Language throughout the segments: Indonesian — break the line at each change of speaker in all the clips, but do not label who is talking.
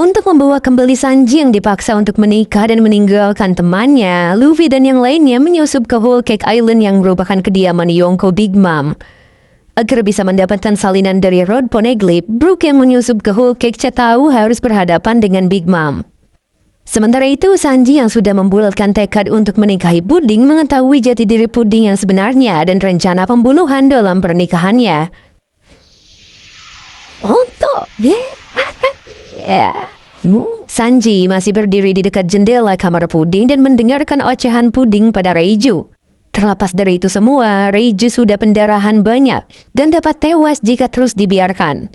Untuk membawa kembali Sanji yang dipaksa untuk menikah dan meninggalkan temannya, Luffy dan yang lainnya menyusup ke Whole Cake Island yang merupakan kediaman Yonko Big Mom. Agar bisa mendapatkan salinan dari Rod Poneglyph, Brook yang menyusup ke Whole Cake tahu harus berhadapan dengan Big Mom. Sementara itu, Sanji yang sudah membulatkan tekad untuk menikahi Puding mengetahui jati diri Puding yang sebenarnya dan rencana pembunuhan dalam pernikahannya. Sanji masih berdiri di dekat jendela kamar Puding dan mendengarkan ocehan Puding pada Reiju. Terlepas dari itu semua, Reiju sudah pendarahan banyak dan dapat tewas jika terus dibiarkan.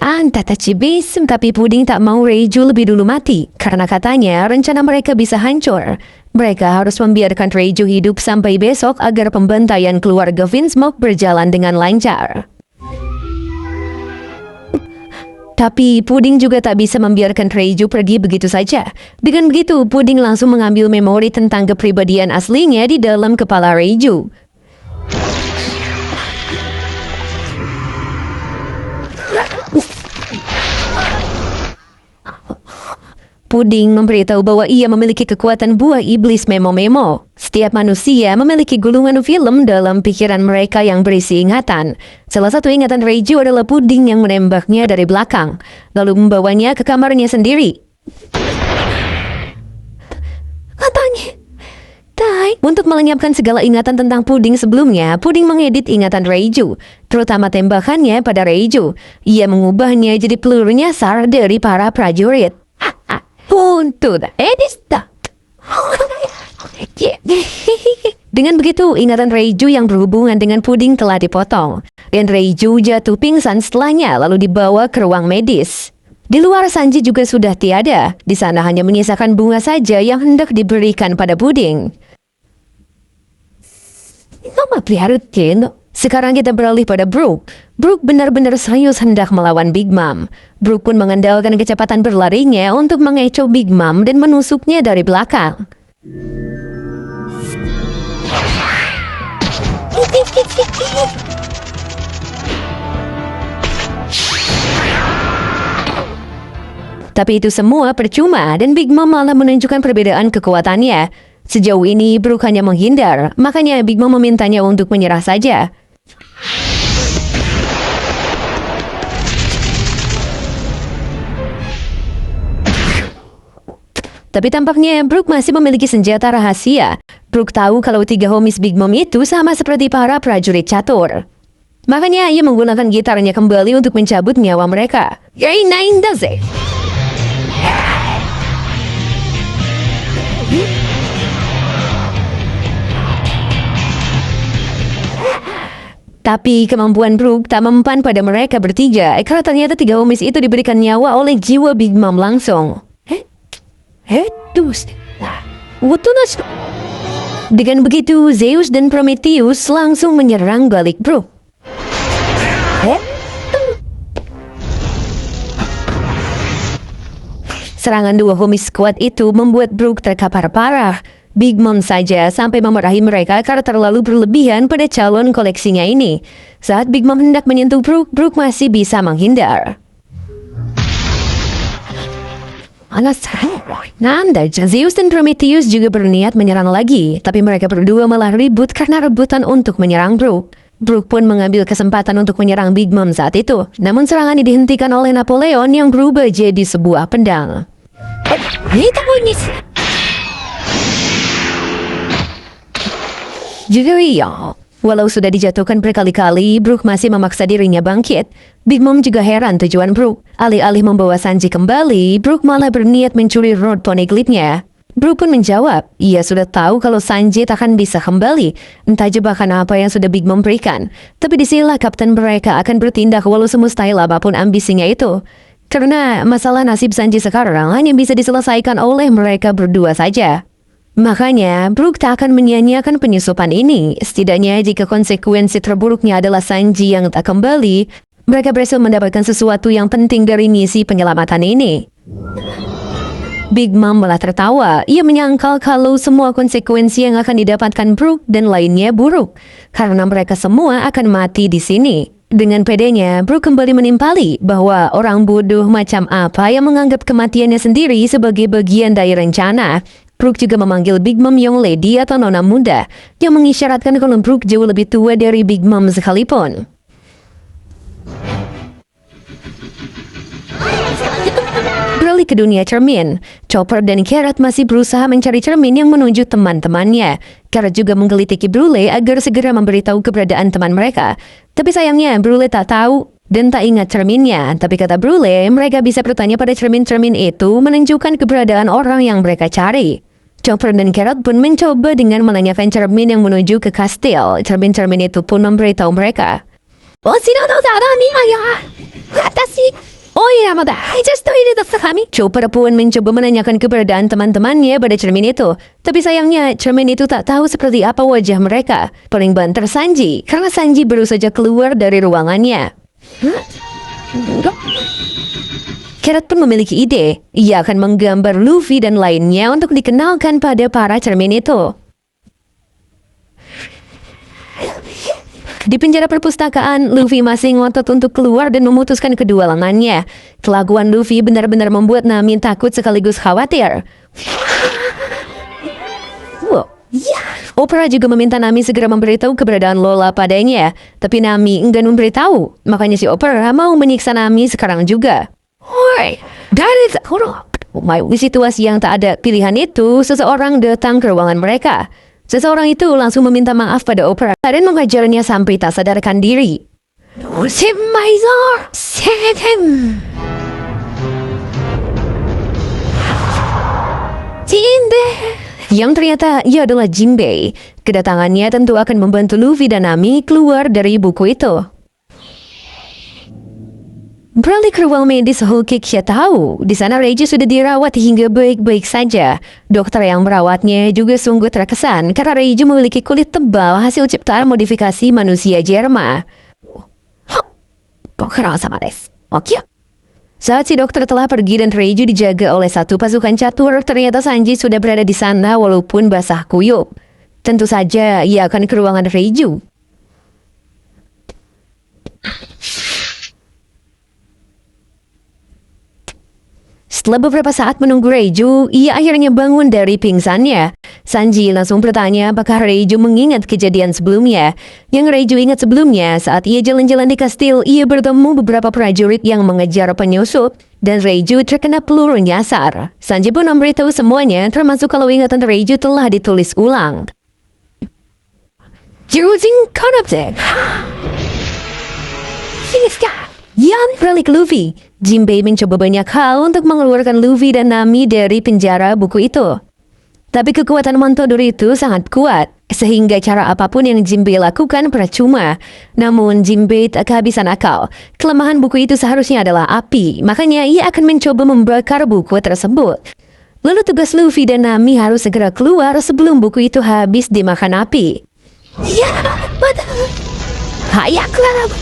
Tapi Puding tak mau Reiju lebih dulu mati, karena katanya rencana mereka bisa hancur. Mereka harus membiarkan Reiju hidup sampai besok agar pembantaian keluarga Vinsmoke berjalan dengan lancar. Tapi Puding juga tak bisa membiarkan Reiju pergi begitu saja. Dengan begitu, Puding langsung mengambil memori tentang kepribadian aslinya di dalam kepala Reiju. Puding memberitahu bahwa ia memiliki kekuatan buah iblis Memo-Memo. Setiap manusia memiliki gulungan film dalam pikiran mereka yang berisi ingatan. Salah satu ingatan Reiju adalah Puding yang menembaknya dari belakang, lalu membawanya ke kamarnya sendiri. Katanya, untuk melenyapkan segala ingatan tentang Puding sebelumnya, Puding mengedit ingatan Reiju, terutama tembakannya pada Reiju. Ia mengubahnya jadi peluru nyasar dari para prajurit. Dengan begitu, ingatan Reiju yang berhubungan dengan Puding telah dipotong, dan Reiju jatuh pingsan setelahnya lalu dibawa ke ruang medis. Di luar, Sanji juga sudah tiada. Di sana hanya menyisakan bunga saja yang hendak diberikan pada Puding. Sekarang kita beralih pada Brook. Brook benar-benar serius hendak melawan Big Mom. Brook pun mengandalkan kecepatan berlarinya untuk mengecoh Big Mom dan menusuknya dari belakang. Tapi itu semua percuma dan Big Mom malah menunjukkan perbedaan kekuatannya. Sejauh ini Brook hanya menghindar, makanya Big Mom memintanya untuk menyerah saja. Tapi tampaknya Brook masih memiliki senjata rahasia. Brook tahu kalau 3 homies Big Mom itu sama seperti para prajurit catur. Makanya ia menggunakan gitarnya kembali untuk mencabut nyawa mereka. Tapi kemampuan Brook tak mempan pada mereka bertiga, karena ternyata 3 homies itu diberikan nyawa oleh jiwa Big Mom langsung. Dengan begitu, Zeus dan Prometheus langsung menyerang balik Brook. Serangan 2 homies kuat itu membuat Brook terkapar parah. Big Mom saja sampai memarahi mereka karena terlalu berlebihan pada calon koleksinya ini. Saat Big Mom hendak menyentuh Brook, Brook masih bisa menghindar. Zeus dan Prometheus juga berniat menyerang lagi, tapi mereka berdua malah ribut karena rebutan untuk menyerang Brook. Brook pun mengambil kesempatan untuk menyerang Big Mom saat itu, namun serangan dihentikan oleh Napoleon yang berubah jadi sebuah pedang. Walau sudah dijatuhkan berkali-kali, Brook masih memaksa dirinya bangkit. Big Mom juga heran tujuan Brook. Alih-alih membawa Sanji kembali, Brook malah berniat mencuri Rod Poneglyph-nya. Brook pun menjawab, ia sudah tahu kalau Sanji takkan bisa kembali. Entah jebakan apa yang sudah Big Mom berikan. Tapi disinilah kapten mereka akan bertindak walau semustahil apapun ambisinya itu. Karena masalah nasib Sanji sekarang hanya bisa diselesaikan oleh mereka berdua saja. Makanya, Brook tak akan menyia-nyiakan penyusupan ini. Setidaknya jika konsekuensi terburuknya adalah Sanji yang tak kembali, mereka berhasil mendapatkan sesuatu yang penting dari misi penyelamatan ini. Big Mom malah tertawa. Ia menyangkal kalau semua konsekuensi yang akan didapatkan Brook dan lainnya buruk, karena mereka semua akan mati di sini. Dengan pedenya, Brook kembali menimpali bahwa orang bodoh macam apa yang menganggap kematiannya sendiri sebagai bagian dari rencana. Brook juga memanggil Big Mom Young Lady atau Nona Muda, yang mengisyaratkan kalau Brook jauh lebih tua dari Big Mom sekalipun. Beralih ke dunia cermin, Chopper dan Carrot masih berusaha mencari cermin yang menuju teman-temannya. Carrot juga menggelitiki Brule agar segera memberitahu keberadaan teman mereka. Tapi sayangnya Brule tak tahu dan tak ingat cerminnya. Tapi kata Brule, mereka bisa bertanya pada cermin-cermin itu menunjukkan keberadaan orang yang mereka cari. Chopper dan Carrot pun mencoba dengan menanyakan cermin yang menuju ke kastil. Cermin-cermin itu pun memberitahu mereka. Oh iya, Mada. Chopper pun mencoba menanyakan keberadaan teman-temannya pada cermin itu. Tapi sayangnya, cermin itu tak tahu seperti apa wajah mereka. Paling banter Sanji, karena Sanji baru saja keluar dari ruangannya. Carrot pun memiliki ide. Ia akan menggambar Luffy dan lainnya untuk dikenalkan pada para cermin itu. Di penjara perpustakaan, Luffy masih ngotot untuk keluar dan memutuskan kedua lengannya. Kelakuan Luffy benar-benar membuat Nami takut sekaligus khawatir. Opera juga meminta Nami segera memberitahu keberadaan Lola padanya. Tapi Nami enggan memberitahu. Makanya si Opera mau menyiksa Nami sekarang juga. Di situasi yang tak ada pilihan itu, seseorang datang ke ruangan mereka. Seseorang itu langsung meminta maaf pada Opera dan menghajarnya sampai tak sadarkan diri. Yang ternyata ia adalah Jinbei. Kedatangannya tentu akan membantu Luffy dan Nami keluar dari buku itu. Beralih ke ruang medis Whole Cake tahu, di sana Reiji sudah dirawat hingga baik-baik saja. Dokter yang merawatnya juga sungguh terkesan karena Reiji memiliki kulit tebal hasil ciptaan modifikasi manusia Jerman. Saat si dokter telah pergi dan Reiji dijaga oleh satu pasukan catur, ternyata Sanji sudah berada di sana walaupun basah kuyup. Tentu saja ia akan ke ruangan Reiji. Setelah beberapa saat menunggu Reiju, ia akhirnya bangun dari pingsannya. Sanji langsung bertanya apakah Reiju mengingat kejadian sebelumnya. Yang Reiju ingat sebelumnya, saat ia jalan-jalan di kastil, ia bertemu beberapa prajurit yang mengejar penyusup, dan Reiju terkena peluru nyasar. Sanji pun memberitahu semuanya, termasuk kalau ingatan Reiju telah ditulis ulang. Yang beralik Luffy, Jinbei mencoba banyak hal untuk mengeluarkan Luffy dan Nami dari penjara buku itu. Tapi kekuatan Montodor itu sangat kuat, sehingga cara apapun yang Jinbei lakukan percuma. Namun Jinbei tak kehabisan akal. Kelemahan buku itu seharusnya adalah api, makanya ia akan mencoba membakar buku tersebut. Lalu tugas Luffy dan Nami harus segera keluar sebelum buku itu habis dimakan api. Ya, betul. Hayaklah.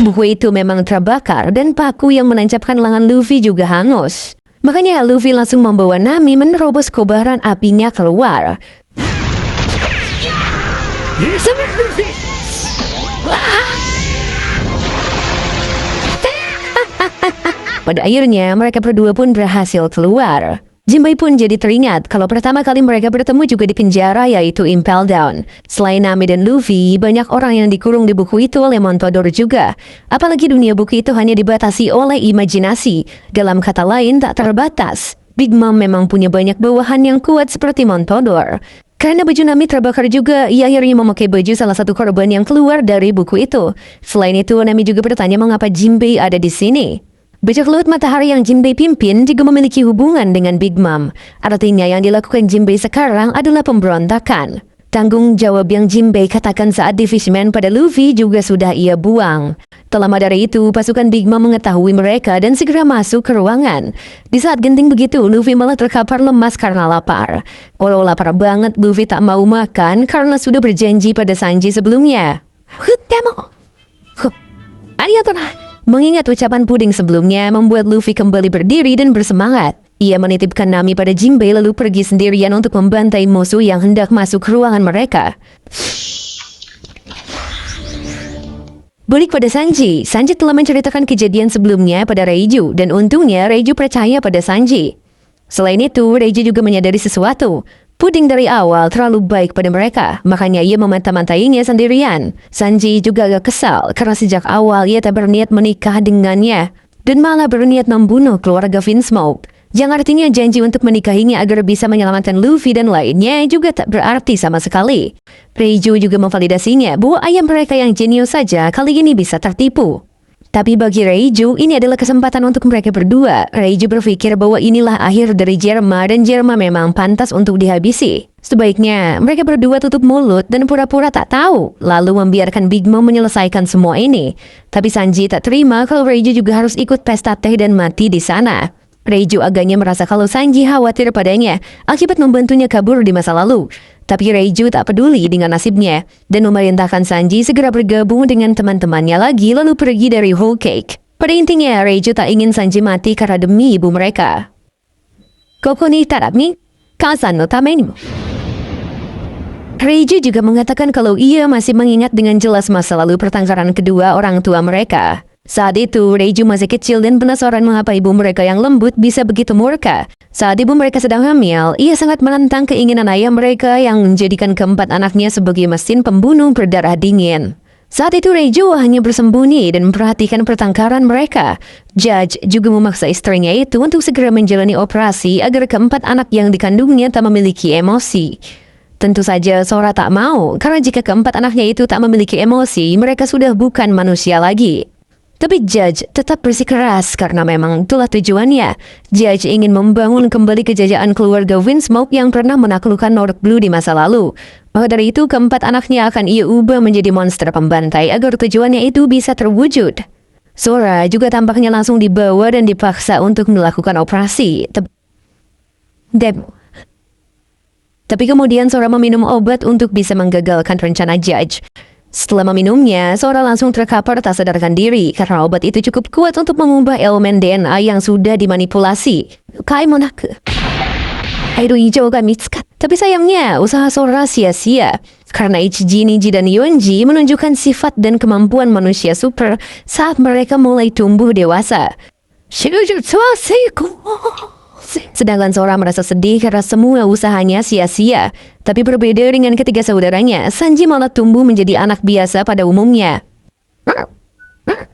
Buku itu memang terbakar dan paku yang menancapkan lengan Luffy juga hangus. Makanya Luffy langsung membawa Nami menerobos kobaran apinya keluar. Pada akhirnya mereka berdua pun berhasil keluar. Jinbei pun jadi teringat kalau pertama kali mereka bertemu juga di penjara, yaitu Impel Down. Selain Nami dan Luffy, banyak orang yang dikurung di buku itu oleh Montodor juga. Apalagi dunia buku itu hanya dibatasi oleh imajinasi. Dalam kata lain, tak terbatas. Big Mom memang punya banyak bawahan yang kuat seperti Montodor. Karena baju Nami terbakar juga, ia akhirnya memakai baju salah satu korban yang keluar dari buku itu. Selain itu, Nami juga bertanya mengapa Jinbei ada di sini. Bajak laut matahari yang Jinbei pimpin juga memiliki hubungan dengan Big Mom. Artinya yang dilakukan Jinbei sekarang adalah pemberontakan. Tanggung jawab yang Jinbei katakan saat di Fishman pada Luffy juga sudah ia buang. Tak lama dari itu, pasukan Big Mom mengetahui mereka dan segera masuk ke ruangan. Di saat genting begitu, Luffy malah terkapar lemas karena lapar. Walau lapar banget, Luffy tak mau makan karena sudah berjanji pada Sanji sebelumnya. Mengingat ucapan puding sebelumnya membuat Luffy kembali berdiri dan bersemangat. Ia menitipkan Nami pada Jinbei lalu pergi sendirian untuk membantai musuh yang hendak masuk ke ruangan mereka. Balik pada Sanji, Sanji telah menceritakan kejadian sebelumnya pada Reiju dan untungnya Reiju percaya pada Sanji. Selain itu, Reiju juga menyadari sesuatu. Puding dari awal terlalu baik pada mereka, makanya ia memantah-mantainya sendirian. Sanji juga agak kesal karena sejak awal ia tak berniat menikah dengannya dan malah berniat membunuh keluarga Vinsmoke. Yang artinya janji untuk menikahinya agar bisa menyelamatkan Luffy dan lainnya juga tak berarti sama sekali. Reiju juga memvalidasinya bahwa ayam mereka yang jenius saja kali ini bisa tertipu. Tapi bagi Reiju, ini adalah kesempatan untuk mereka berdua. Reiju berpikir bahwa inilah akhir dari Germa dan Germa memang pantas untuk dihabisi. Sebaiknya mereka berdua tutup mulut dan pura-pura tak tahu, lalu membiarkan Big Mom menyelesaikan semua ini. Tapi Sanji tak terima kalau Reiju juga harus ikut pesta teh dan mati di sana. Reiju agaknya merasa kalau Sanji khawatir padanya akibat membantunya kabur di masa lalu. Tapi Reiju tak peduli dengan nasibnya dan memerintahkan Sanji segera bergabung dengan teman-temannya lagi lalu pergi dari Whole Cake. Pada intinya, Reiju tak ingin Sanji mati karena demi ibu mereka. Koko ni tarap ni, kasan no tameni mo. Reiju juga mengatakan kalau ia masih mengingat dengan jelas masa lalu pertengkaran kedua orang tua mereka. Saat itu, Reiju masih kecil dan penasaran mengapa ibu mereka yang lembut bisa begitu murka. Saat ibu mereka sedang hamil, ia sangat menentang keinginan ayah mereka yang menjadikan keempat anaknya sebagai mesin pembunuh berdarah dingin. Saat itu Reiju hanya bersembunyi dan memperhatikan pertengkaran mereka. Judge juga memaksa istrinya itu untuk segera menjalani operasi agar keempat anak yang dikandungnya tak memiliki emosi. Tentu saja Sora tak mau, karena jika keempat anaknya itu tak memiliki emosi, mereka sudah bukan manusia lagi. Tapi Judge tetap bersikeras karena memang itulah tujuannya. Judge ingin membangun kembali kejayaan keluarga Vinsmoke yang pernah menaklukkan North Blue di masa lalu. Maka dari itu keempat anaknya akan ia ubah menjadi monster pembantai agar tujuannya itu bisa terwujud. Sora juga tampaknya langsung dibawa dan dipaksa untuk melakukan operasi. Tapi kemudian Sora meminum obat untuk bisa menggagalkan rencana Judge. Setelah meminumnya, Sora langsung terkapar tak sadarkan diri karena obat itu cukup kuat untuk mengubah elemen DNA yang sudah dimanipulasi. Tapi sayangnya, usaha Sora sia-sia karena Ichiji, Niji, dan Yonji menunjukkan sifat dan kemampuan manusia super saat mereka mulai tumbuh dewasa. Sedangkan Sora merasa sedih karena semua usahanya sia-sia. Tapi berbeda dengan ketiga saudaranya, Sanji malah tumbuh menjadi anak biasa pada umumnya.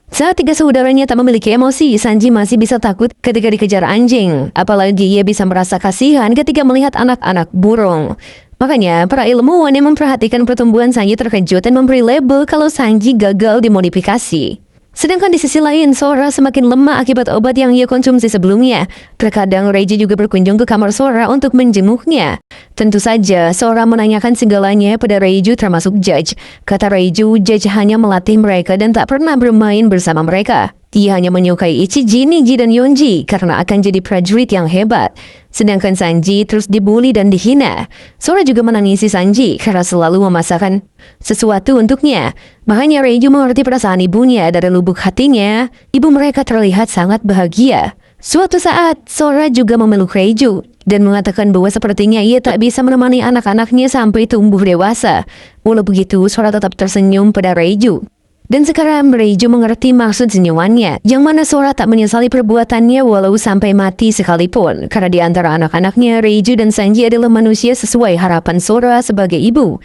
Saat tiga saudaranya tak memiliki emosi, Sanji masih bisa takut ketika dikejar anjing. Apalagi ia bisa merasa kasihan ketika melihat anak-anak burung. Makanya, para ilmuwan yang memperhatikan pertumbuhan Sanji terkejut dan memberi label kalau Sanji gagal dimodifikasi. Sedangkan di sisi lain, Sora semakin lemah akibat obat yang ia konsumsi sebelumnya. Terkadang Reiju juga berkunjung ke kamar Sora untuk menjenguknya. Tentu saja, Sora menanyakan segalanya pada Reiju termasuk Judge. Kata Reiju, Judge hanya melatih mereka dan tak pernah bermain bersama mereka. Dia hanya menyukai Ichiji, Niji, dan Yonji karena akan jadi prajurit yang hebat. Sedangkan Sanji terus dibully dan dihina. Sora juga menangisi Sanji karena selalu memasakkan sesuatu untuknya. Makanya Reiju mengerti perasaan ibunya dari lubuk hatinya. Ibu mereka terlihat sangat bahagia. Suatu saat, Sora juga memeluk Reiju dan mengatakan bahwa sepertinya ia tak bisa menemani anak-anaknya sampai tumbuh dewasa. Walau begitu, Sora tetap tersenyum pada Reiju. Dan sekarang Reiju mengerti maksud senyumannya, yang mana Sora tak menyesali perbuatannya walau sampai mati sekalipun. Karena di antara anak-anaknya, Reiju dan Sanji adalah manusia sesuai harapan Sora sebagai ibu.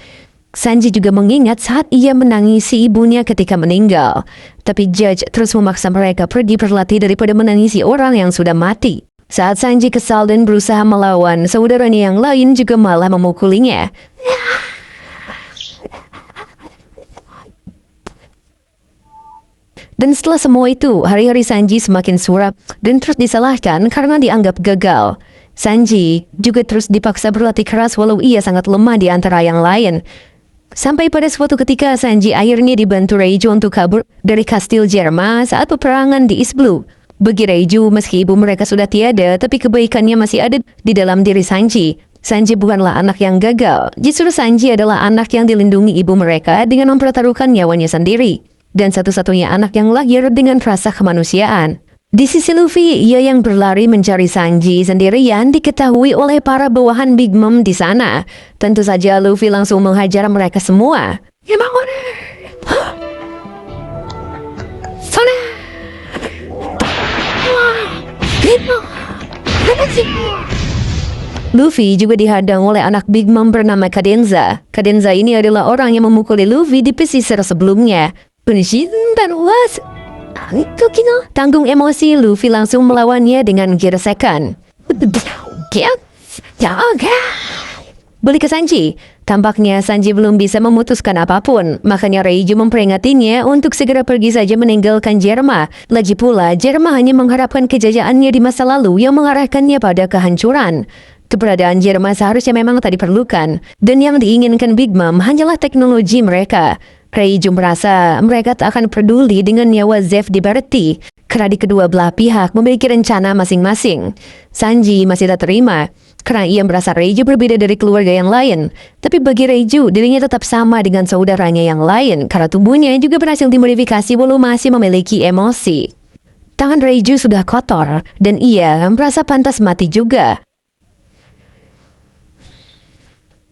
Sanji juga mengingat saat ia menangisi ibunya ketika meninggal. Tapi Judge terus memaksa mereka pergi berlatih daripada menangisi orang yang sudah mati. Saat Sanji kesal dan berusaha melawan, saudaranya yang lain juga malah memukulinya. Dan setelah semua itu, hari-hari Sanji semakin suram dan terus disalahkan karena dianggap gagal. Sanji juga terus dipaksa berlatih keras walau ia sangat lemah di antara yang lain. Sampai pada suatu ketika Sanji akhirnya dibantu Reiju untuk kabur dari kastil Germa saat peperangan di East Blue. Bagi Reiju, meski ibu mereka sudah tiada, tapi kebaikannya masih ada di dalam diri Sanji. Sanji bukanlah anak yang gagal, justru Sanji adalah anak yang dilindungi ibu mereka dengan mempertaruhkan nyawanya sendiri. Dan satu-satunya anak yang lahir dengan rasa kemanusiaan. Di sisi Luffy, ia yang berlari mencari Sanji sendirian diketahui oleh para bawahan Big Mom di sana. Tentu saja Luffy langsung menghajar mereka semua. Luffy juga dihadang oleh anak Big Mom bernama Cadenza. Cadenza ini adalah orang yang memukuli Luffy di pesisir sebelumnya. Tanggung emosi, Luffy langsung melawannya dengan geresekan. Balik ke Sanji. Tampaknya Sanji belum bisa memutuskan apapun. Makanya Reiju memperingatinya untuk segera pergi saja meninggalkan Jerma. Lagi pula, Jerma hanya mengharapkan kejayaannya di masa lalu yang mengarahkannya pada kehancuran. Keberadaan Jerma seharusnya memang tak diperlukan. Dan yang diinginkan Big Mom hanyalah teknologi mereka. Reiju merasa mereka tak akan peduli dengan nyawa Zeff di Berti. Karena di kedua belah pihak memiliki rencana masing-masing. Sanji masih tak terima. Karena ia merasa Reiju berbeda dari keluarga yang lain. Tapi bagi Reiju, dirinya tetap sama dengan saudaranya yang lain. Karena tubuhnya juga berhasil dimodifikasi walau masih memiliki emosi. Tangan Reiju sudah kotor. Dan ia merasa pantas mati juga.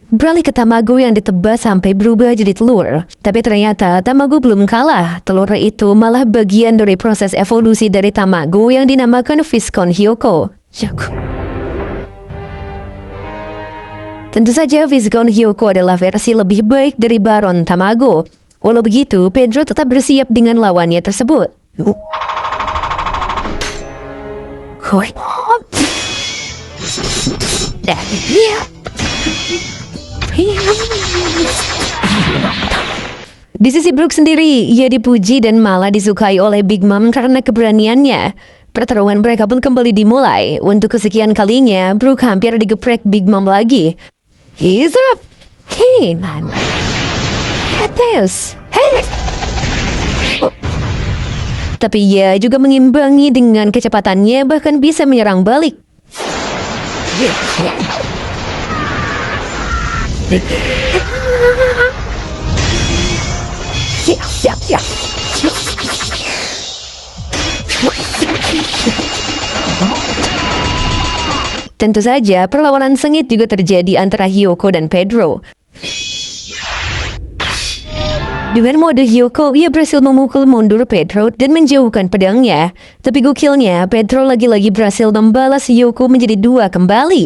Beralih ke Tamago yang ditebas sampai berubah jadi telur. Tapi ternyata Tamago belum kalah. Telur itu malah bagian dari proses evolusi dari Tamago yang dinamakan Viscon Hyoko. Tentu saja Viscon Hyoko adalah versi lebih baik dari Baron Tamago. Walau begitu, Pedro tetap bersiap dengan lawannya tersebut. Di sisi Brook sendiri, ia dipuji dan malah disukai oleh Big Mom karena keberaniannya. Pertarungan mereka pun kembali dimulai. Untuk kesekian kalinya, Brook hampir digeprek Big Mom lagi. He's up! Hey, man! Ateus! Hey! Tapi ia juga mengimbangi dengan kecepatannya, bahkan bisa menyerang balik. Tentu saja perlawanan sengit juga terjadi antara Hyoko dan Pedro. Dengan mode Hyoko, ia berhasil memukul mundur Pedro dan menjauhkan pedangnya. Tapi gokilnya, Pedro lagi-lagi berhasil membalas Hyoko menjadi 2 kembali.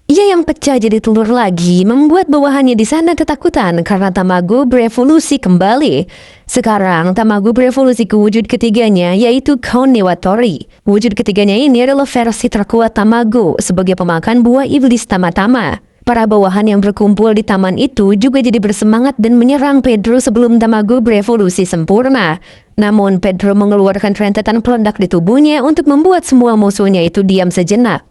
Ia yang pecah jadi telur lagi membuat bawahannya di sana ketakutan karena Tamago berevolusi kembali. Sekarang Tamago berevolusi ke wujud ketiganya yaitu Konewatori. Wujud ketiganya ini adalah versi terkuat Tamago sebagai pemakan buah iblis Tama-Tama. Para bawahan yang berkumpul di taman itu juga jadi bersemangat dan menyerang Pedro sebelum Tamago berevolusi sempurna. Namun Pedro mengeluarkan rentetan peledak di tubuhnya untuk membuat semua musuhnya itu diam sejenak.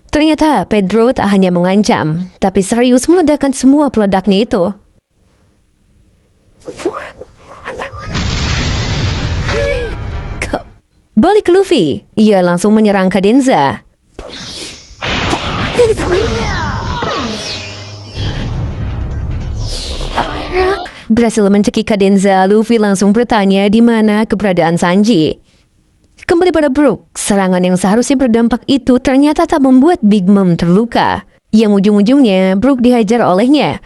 Ternyata Pedro tak hanya mengancam, tapi serius meledakkan semua peledaknya itu. Balik ke Luffy, ia langsung menyerang Cadenza. Berhasil mencekik Cadenza, Luffy langsung bertanya di mana keberadaan Sanji. Kembali pada Brook, serangan yang seharusnya berdampak itu ternyata tak membuat Big Mom terluka. Yang ujung-ujungnya Brook dihajar olehnya.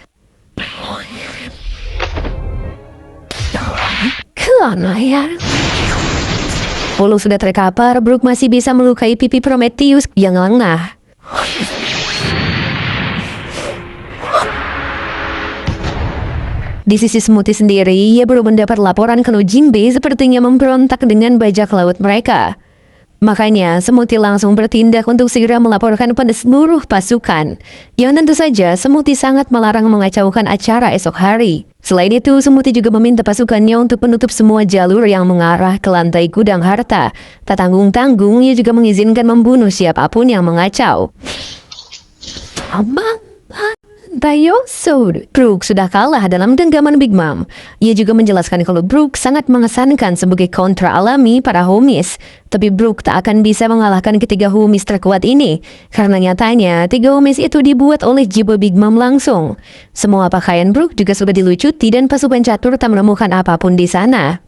Kelana ya. Walau sudah terkapar, Brook masih bisa melukai pipi Prometheus yang lengah. Di sisi Smoothie sendiri, ia baru mendapat laporan kalau Jinbei sepertinya memberontak dengan bajak laut mereka. Makanya, Smoothie langsung bertindak untuk segera melaporkan pada seluruh pasukan. Yang tentu saja, Smoothie sangat melarang mengacaukan acara esok hari. Selain itu, Smoothie juga meminta pasukannya untuk menutup semua jalur yang mengarah ke lantai gudang harta. Tak tanggung-tanggung, ia juga mengizinkan membunuh siapapun yang mengacau. Brook sudah kalah dalam genggaman Big Mom. Ia juga menjelaskan kalau Brook sangat mengesankan sebagai kontra alami para homies. Tapi Brook tak akan bisa mengalahkan ketiga homies terkuat ini. Karena nyatanya, 3 homies itu dibuat oleh jiwa Big Mom langsung. Semua pakaian Brook juga sudah dilucuti dan pasukan catur tak menemukan apapun di sana.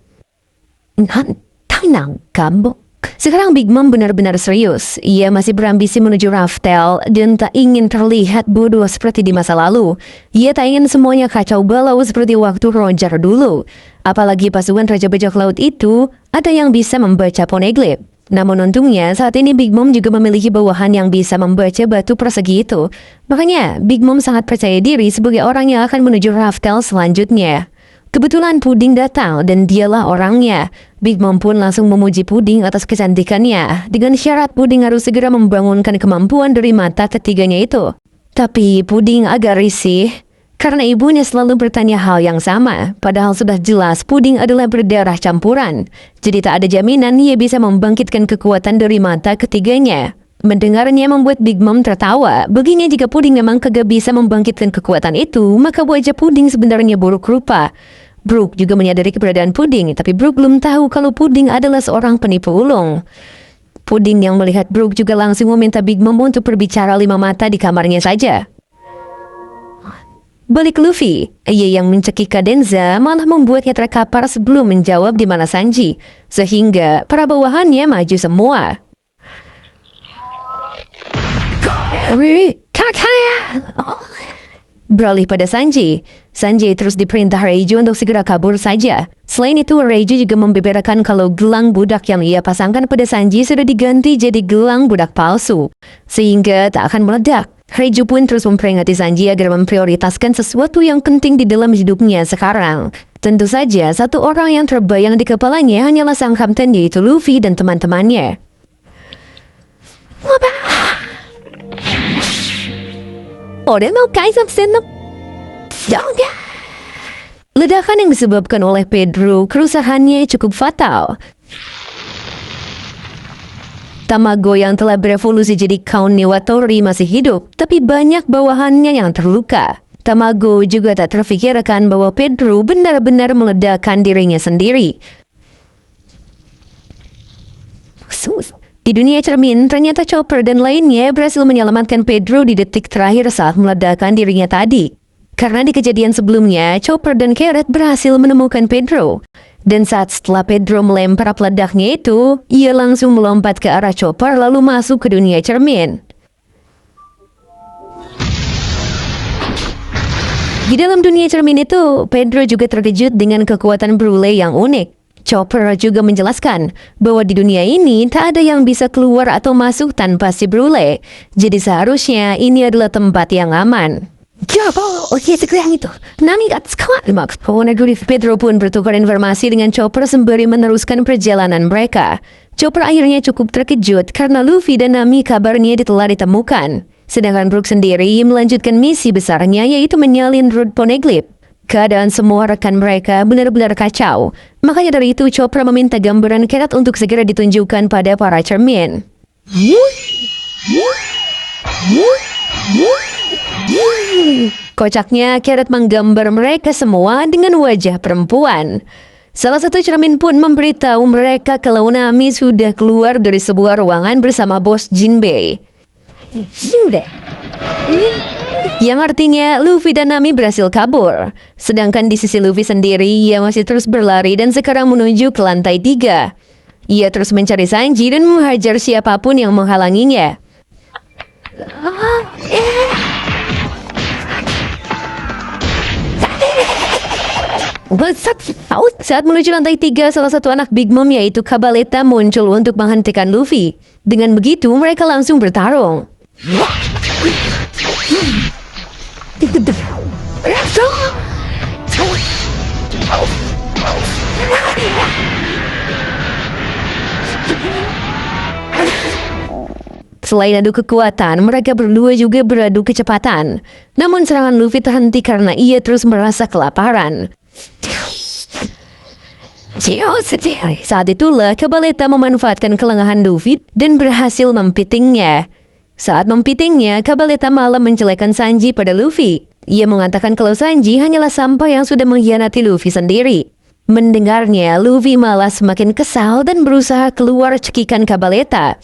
Sekarang Big Mom benar-benar serius. Ia masih berambisi menuju Raftel dan tak ingin terlihat bodoh seperti di masa lalu. Ia tak ingin semuanya kacau balau seperti waktu Roger dulu. Apalagi pasukan Raja Bajak Laut itu ada yang bisa membaca poneglyph. Namun untungnya saat ini Big Mom juga memiliki bawahan yang bisa membaca batu persegi itu. Makanya Big Mom sangat percaya diri sebagai orang yang akan menuju Raftel selanjutnya. Kebetulan Puding datang dan dialah orangnya. Big Mom pun langsung memuji Puding atas kecantikannya dengan syarat Puding harus segera membangunkan kemampuan dari mata ketiganya itu. Tapi Puding agak risih karena ibunya selalu bertanya hal yang sama, padahal sudah jelas Puding adalah berdarah campuran. Jadi tak ada jaminan ia bisa membangkitkan kekuatan dari mata ketiganya. Mendengarnya membuat Big Mom tertawa. Baginya jika Puding memang kagak bisa membangkitkan kekuatan itu, maka wajah Puding sebenarnya buruk rupa. Brooke juga menyadari keberadaan Puding, tapi Brooke belum tahu kalau Puding adalah seorang penipu ulung. Puding yang melihat Brooke juga langsung meminta Big Mom untuk berbicara 5 mata di kamarnya saja. Balik Luffy, ia yang mencekik Cadenza malah membuatnya terkapar sebelum menjawab di mana Sanji, sehingga para bawahannya maju semua. Beralih pada Sanji, Sanji terus diperintah Reiju untuk segera kabur saja. Selain itu, Reiju juga membeberkan kalau gelang budak yang ia pasangkan pada Sanji sudah diganti jadi gelang budak palsu, sehingga tak akan meledak. Reiju pun terus memperingati Sanji agar memprioritaskan sesuatu yang penting di dalam hidupnya sekarang. Tentu saja, satu orang yang terbayang di kepalanya hanyalah sang kapten, yaitu Luffy dan teman-temannya. Ledakan yang disebabkan oleh Pedro, kerusakannya cukup fatal. Tamago yang telah berevolusi jadi Count Niwatori masih hidup, tapi banyak bawahannya yang terluka. Tamago juga tak terfikirkan bahwa Pedro benar-benar meledakkan dirinya sendiri. Di dunia cermin, ternyata Chopper dan lainnya berhasil menyelamatkan Pedro di detik terakhir saat meledakkan dirinya tadi. Karena di kejadian sebelumnya, Chopper dan Carrot berhasil menemukan Pedro. Dan saat setelah Pedro melempar peledaknya itu, ia langsung melompat ke arah Chopper lalu masuk ke dunia cermin. Di dalam dunia cermin itu, Pedro juga terkejut dengan kekuatan Brule yang unik. Chopper juga menjelaskan bahwa di dunia ini tak ada yang bisa keluar atau masuk tanpa si Brule. Jadi seharusnya ini adalah tempat yang aman. Pedro pun bertukar informasi dengan Chopper sembari meneruskan perjalanan mereka. Chopper akhirnya cukup terkejut karena Luffy dan Nami kabarnya telah ditemukan. Sedangkan Brooke sendiri melanjutkan misi besarnya, yaitu menyalin Road Poneglyph. Keadaan semua rekan mereka benar-benar kacau. Makanya dari itu Chopper meminta gambaran Carrot untuk segera ditunjukkan pada para cermin. Kocaknya, Carrot menggambar mereka semua dengan wajah perempuan. Salah satu cermin pun memberitahu mereka kalau Nami sudah keluar dari sebuah ruangan bersama bos Jinbei. Yang artinya Luffy dan Nami berhasil kabur. Sedangkan di sisi Luffy sendiri, ia masih terus berlari dan sekarang menuju ke lantai 3. Ia terus mencari Sanji dan menghajar siapapun yang menghalanginya. Saat menuju lantai 3, salah satu anak Big Mom yaitu Cabaletta muncul untuk menghentikan Luffy. Dengan begitu mereka langsung bertarung. Selain adu kekuatan, mereka berdua juga beradu kecepatan. Namun serangan Luffy terhenti karena ia terus merasa kelaparan. Saat itulah Cabaletta memanfaatkan kelengahan Luffy dan berhasil mempitingnya. Saat mempitingnya, Cabaletta malah menjelekkan Sanji pada Luffy. Ia mengatakan kalau Sanji hanyalah sampah yang sudah mengkhianati Luffy sendiri. Mendengarnya, Luffy malah semakin kesal dan berusaha keluar cekikan Cabaletta.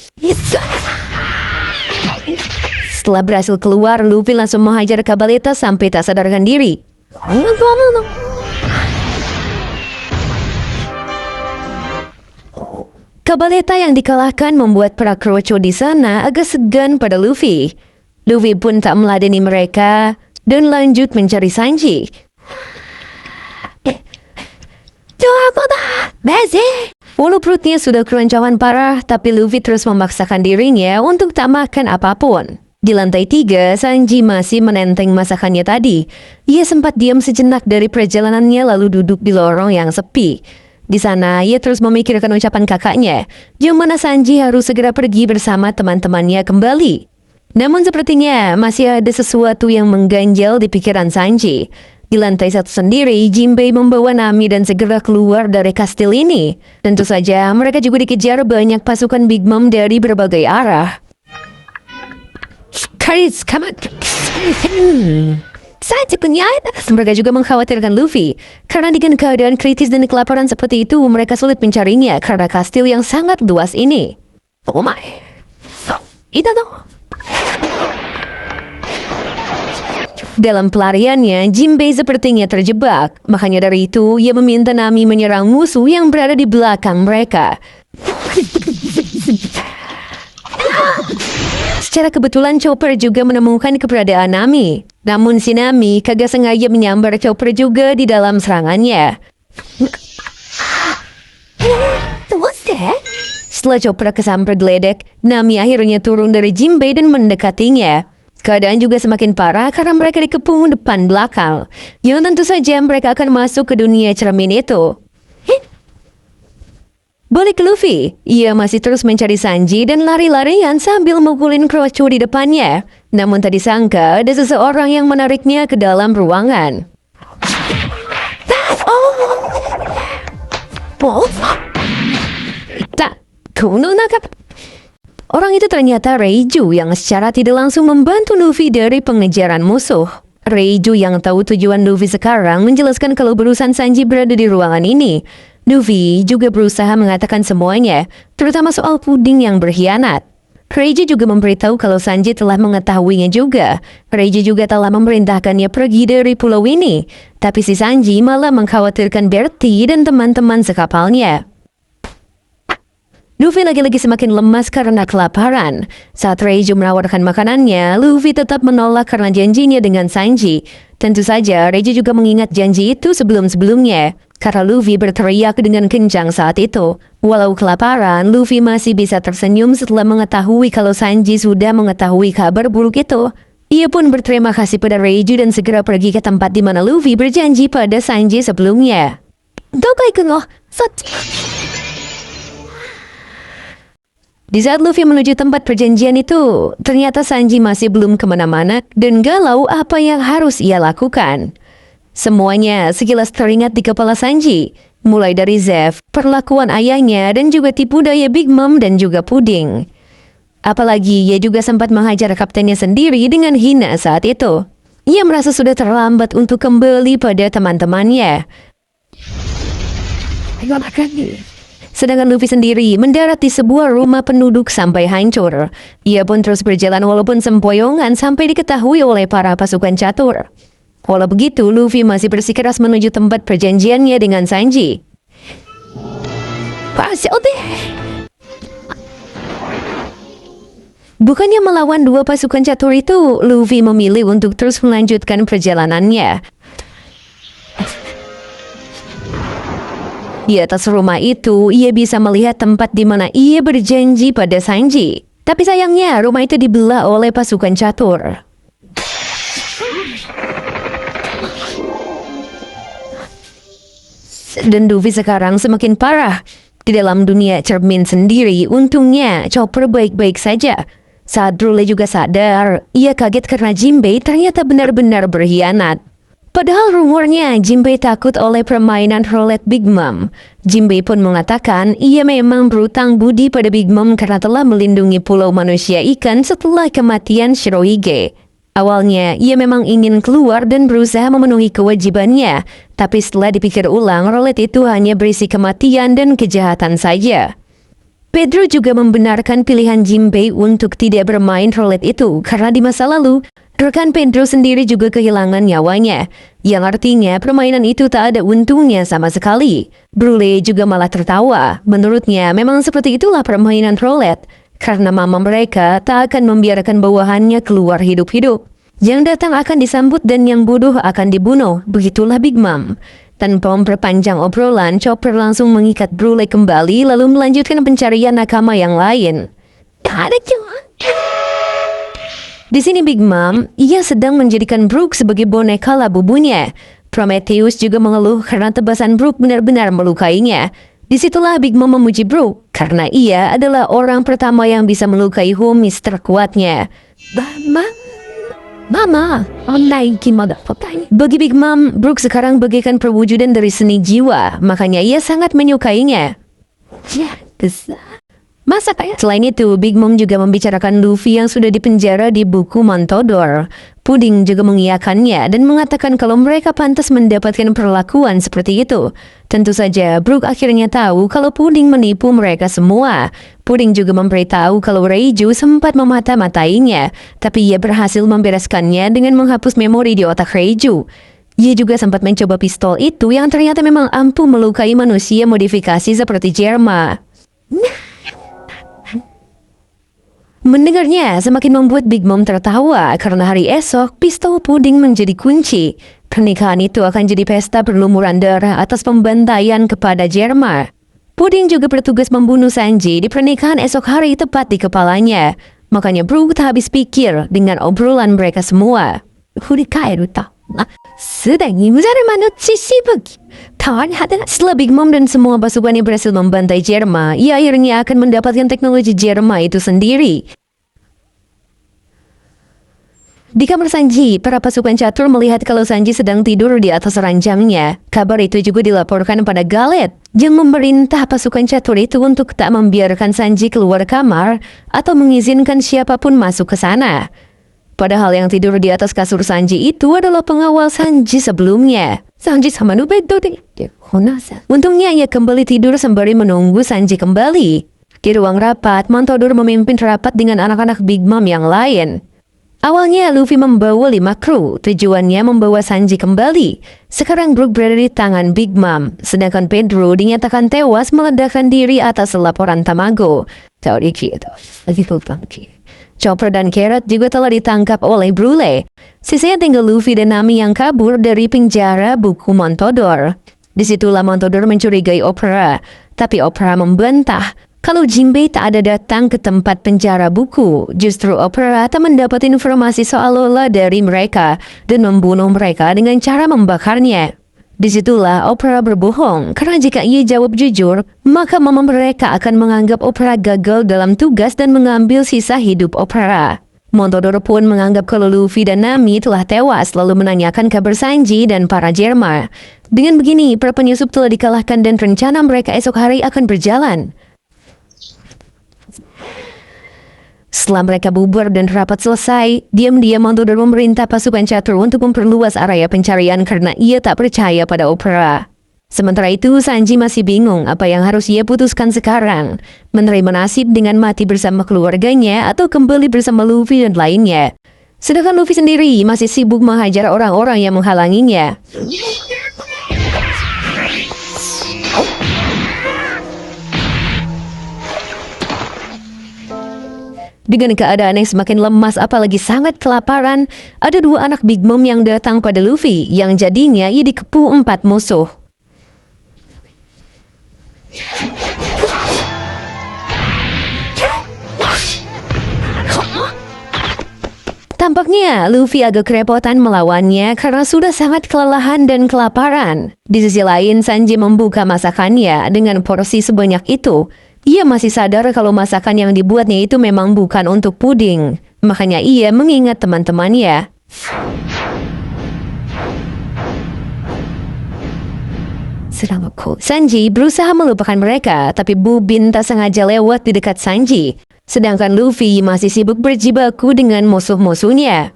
Setelah berhasil keluar, Luffy langsung menghajar Cabaletta sampai tak sadarkan diri. Kabaleta yang dikalahkan membuat para kroco di sana agak segan pada Luffy. Luffy pun tak meladeni mereka dan lanjut mencari Sanji. Walau perutnya sudah keroncongan parah, tapi Luffy terus memaksakan dirinya untuk tak makan apapun. Di lantai 3, Sanji masih menenteng masakannya tadi. Ia sempat diam sejenak dari perjalanannya lalu duduk di lorong yang sepi. Di sana, ia terus memikirkan ucapan kakaknya, yang mana Sanji harus segera pergi bersama teman-temannya kembali. Namun sepertinya masih ada sesuatu yang mengganjal di pikiran Sanji. Di lantai 1 sendiri, Jinbei membawa Nami dan segera keluar dari kastil ini. Tentu saja, mereka juga dikejar banyak pasukan Big Mom dari berbagai arah. Karis, come on. Sanji penyayat. Mereka juga mengkhawatirkan Luffy. Karena dengan keadaan kritis dan kelaparan seperti itu, mereka sulit mencarinya karena kastil yang sangat luas ini. Oh my. Itu tuh. Dalam pelariannya, Jinbei sepertinya terjebak. Makanya dari itu, ia meminta Nami menyerang musuh yang berada di belakang mereka. Secara kebetulan Chopper juga menemukan keberadaan Nami. Namun si Nami kagak sengaja menyambar Chopper juga di dalam serangannya. Setelah Chopper kesambar geledek, Nami akhirnya turun dari Jinbei dan mendekatinya. Keadaan juga semakin parah karena mereka dikepung depan belakang. Yang tentu saja mereka akan masuk ke dunia cermin itu. Balik ke Luffy, ia masih terus mencari Sanji dan lari-larian sambil mukulin kroco di depannya. Namun tak disangka ada seseorang yang menariknya ke dalam ruangan. Tak, kuno nakap. Orang itu ternyata Reiju yang secara tidak langsung membantu Luffy dari pengejaran musuh. Reiju yang tahu tujuan Luffy sekarang menjelaskan kalau berurusan Sanji berada di ruangan ini. Luffy juga berusaha mengatakan semuanya, terutama soal puding yang berkhianat. Reiju juga memberitahu kalau Sanji telah mengetahuinya juga. Reiju juga telah memerintahkannya pergi dari pulau ini. Tapi si Sanji malah mengkhawatirkan Bertie dan teman-teman sekapalnya. Luffy lagi-lagi semakin lemas karena kelaparan. Saat Reiju menawarkan makanannya, Luffy tetap menolak karena janjinya dengan Sanji. Tentu saja, Reiju juga mengingat janji itu sebelum-sebelumnya. Karena Luffy berteriak dengan kencang saat itu. Walau kelaparan, Luffy masih bisa tersenyum setelah mengetahui kalau Sanji sudah mengetahui kabar buruk itu. Ia pun berterima kasih pada Reiju dan segera pergi ke tempat di mana Luffy berjanji pada Sanji sebelumnya. Di saat Luffy menuju tempat perjanjian itu, ternyata Sanji masih belum kemana-mana dan galau apa yang harus ia lakukan. Semuanya sekilas teringat di kepala Sanji, mulai dari Zeff, perlakuan ayahnya, dan juga tipu daya Big Mom dan juga Puding. Apalagi ia juga sempat menghajar kaptennya sendiri dengan hina saat itu. Ia merasa sudah terlambat untuk kembali pada teman-temannya. Sedangkan Luffy sendiri mendarat di sebuah rumah penduduk sampai hancur. Ia pun terus berjalan walaupun sempoyongan sampai diketahui oleh para pasukan catur. Walau begitu, Luffy masih bersikeras menuju tempat perjanjiannya dengan Sanji. Bukannya melawan dua pasukan catur itu, Luffy memilih untuk terus melanjutkan perjalanannya. Di atas rumah itu, ia bisa melihat tempat di mana ia berjanji pada Sanji. Tapi sayangnya, rumah itu dibelah oleh pasukan catur. Dan Luffy sekarang semakin parah. Di dalam dunia cermin sendiri, untungnya Chopper baik-baik saja. Saat Drule juga sadar, ia kaget karena Jinbei ternyata benar-benar berkhianat. Padahal rumornya Jinbei takut oleh permainan roulette Big Mom. Jinbei pun mengatakan ia memang berutang budi pada Big Mom karena telah melindungi pulau manusia ikan setelah kematian Shirohige. Awalnya, ia memang ingin keluar dan berusaha memenuhi kewajibannya. Tapi setelah dipikir ulang, roulette itu hanya berisi kematian dan kejahatan saja. Pedro juga membenarkan pilihan Jinbei untuk tidak bermain roulette itu karena di masa lalu, Rekan Pedro sendiri juga kehilangan nyawanya, yang artinya permainan itu tak ada untungnya sama sekali. Brule juga malah tertawa. Menurutnya memang seperti itulah permainan roulette, karena mama mereka tak akan membiarkan bawahannya keluar hidup-hidup. Yang datang akan disambut dan yang bodoh akan dibunuh. Begitulah Big Mom. Tanpa memperpanjang obrolan, Chopper langsung mengikat Brule kembali lalu melanjutkan pencarian nakama yang lain. Ada Di sini Big Mom, ia sedang menjadikan Brooke sebagai boneka labubunya. Prometheus juga mengeluh karena tebasan Brooke benar-benar melukainya. Disitulah Big Mom memuji Brooke, karena ia adalah orang pertama yang bisa melukai homies terkuatnya. Mama, gimana? Bagi Big Mom, Brooke sekarang bagaikan perwujudan dari seni jiwa, makanya ia sangat menyukainya. Selain itu, Big Mom juga membicarakan Luffy yang sudah dipenjara di buku Montodor. Pudding juga mengiyakannya dan mengatakan kalau mereka pantas mendapatkan perlakuan seperti itu. Tentu saja, Brooke akhirnya tahu kalau Pudding menipu mereka semua. Pudding juga memberitahu kalau Reiju sempat memata-matainya, tapi ia berhasil membereskannya dengan menghapus memori di otak Reiju. Ia juga sempat mencoba pistol itu yang ternyata memang ampuh melukai manusia modifikasi seperti Jerma. Mendengarnya semakin membuat Big Mom tertawa karena hari esok pistol Pudding menjadi kunci. Pernikahan itu akan jadi pesta berlumuran darah atas pembantaian kepada Jerma. Pudding juga bertugas membunuh Sanji di pernikahan esok hari tepat di kepalanya. Makanya Brooke tak habis pikir dengan obrolan mereka semua. Setelah Big Mom dan semua pasukannya berhasil membantai Jerma, ia akhirnya akan mendapatkan teknologi Jerma itu sendiri. Di kamar Sanji, para pasukan catur melihat kalau Sanji sedang tidur di atas ranjangnya. Kabar itu juga dilaporkan pada Galet, yang memerintah pasukan catur itu untuk tak membiarkan Sanji keluar kamar atau mengizinkan siapapun masuk ke sana. Padahal yang tidur di atas kasur Sanji itu adalah pengawal Sanji sebelumnya. Sanji sama Nubedo deh. Untungnya ia kembali tidur sembari menunggu Sanji kembali. Di ruang rapat, Montodor memimpin rapat dengan anak-anak Big Mom yang lain. Awalnya Luffy membawa 5 kru, tujuannya membawa Sanji kembali. Sekarang Brooke berada di tangan Big Mom, sedangkan Pedro dinyatakan tewas meledakkan diri atas laporan Tamago. Chopper dan Carrot juga telah ditangkap oleh Brule. Sisanya tinggal Luffy dan Nami yang kabur dari penjara buku Montodor. Disitulah Montodor mencurigai Opera, tapi Opera membantah kalau Jinbei tak ada datang ke tempat penjara buku. Justru Opera tak mendapat informasi soal Lola dari mereka dan membunuh mereka dengan cara membakarnya. Disitulah Opera berbohong, karena jika ia jawab jujur, maka mama mereka akan menganggap Opera gagal dalam tugas dan mengambil sisa hidup Opera. Montodor pun menganggap kalau Luffy dan Nami telah tewas lalu menanyakan kabar Sanji dan para Jerma. Dengan begini, para penyusup telah dikalahkan dan rencana mereka esok hari akan berjalan. Setelah mereka bubar dan rapat selesai, diam-diam Montodor memerintah pasukan catur untuk memperluas area pencarian karena ia tak percaya pada Opera. Sementara itu, Sanji masih bingung apa yang harus ia putuskan sekarang. Menerima nasib dengan mati bersama keluarganya atau kembali bersama Luffy dan lainnya. Sedangkan Luffy sendiri masih sibuk menghajar orang-orang yang menghalanginya. Dengan keadaan yang semakin lemas apalagi sangat kelaparan, ada 2 anak Big Mom yang datang pada Luffy, yang jadinya ia dikepu 4 musuh. Tampaknya Luffy agak kerepotan melawannya karena sudah sangat kelelahan dan kelaparan. Di sisi lain, Sanji membuka masakannya dengan porsi sebanyak itu. Ia masih sadar kalau masakan yang dibuatnya itu memang bukan untuk puding. Makanya ia mengingat teman-temannya. Sanji berusaha melupakan mereka, tapi Bubin tak sengaja lewat di dekat Sanji. Sedangkan Luffy masih sibuk berjibaku dengan musuh-musuhnya.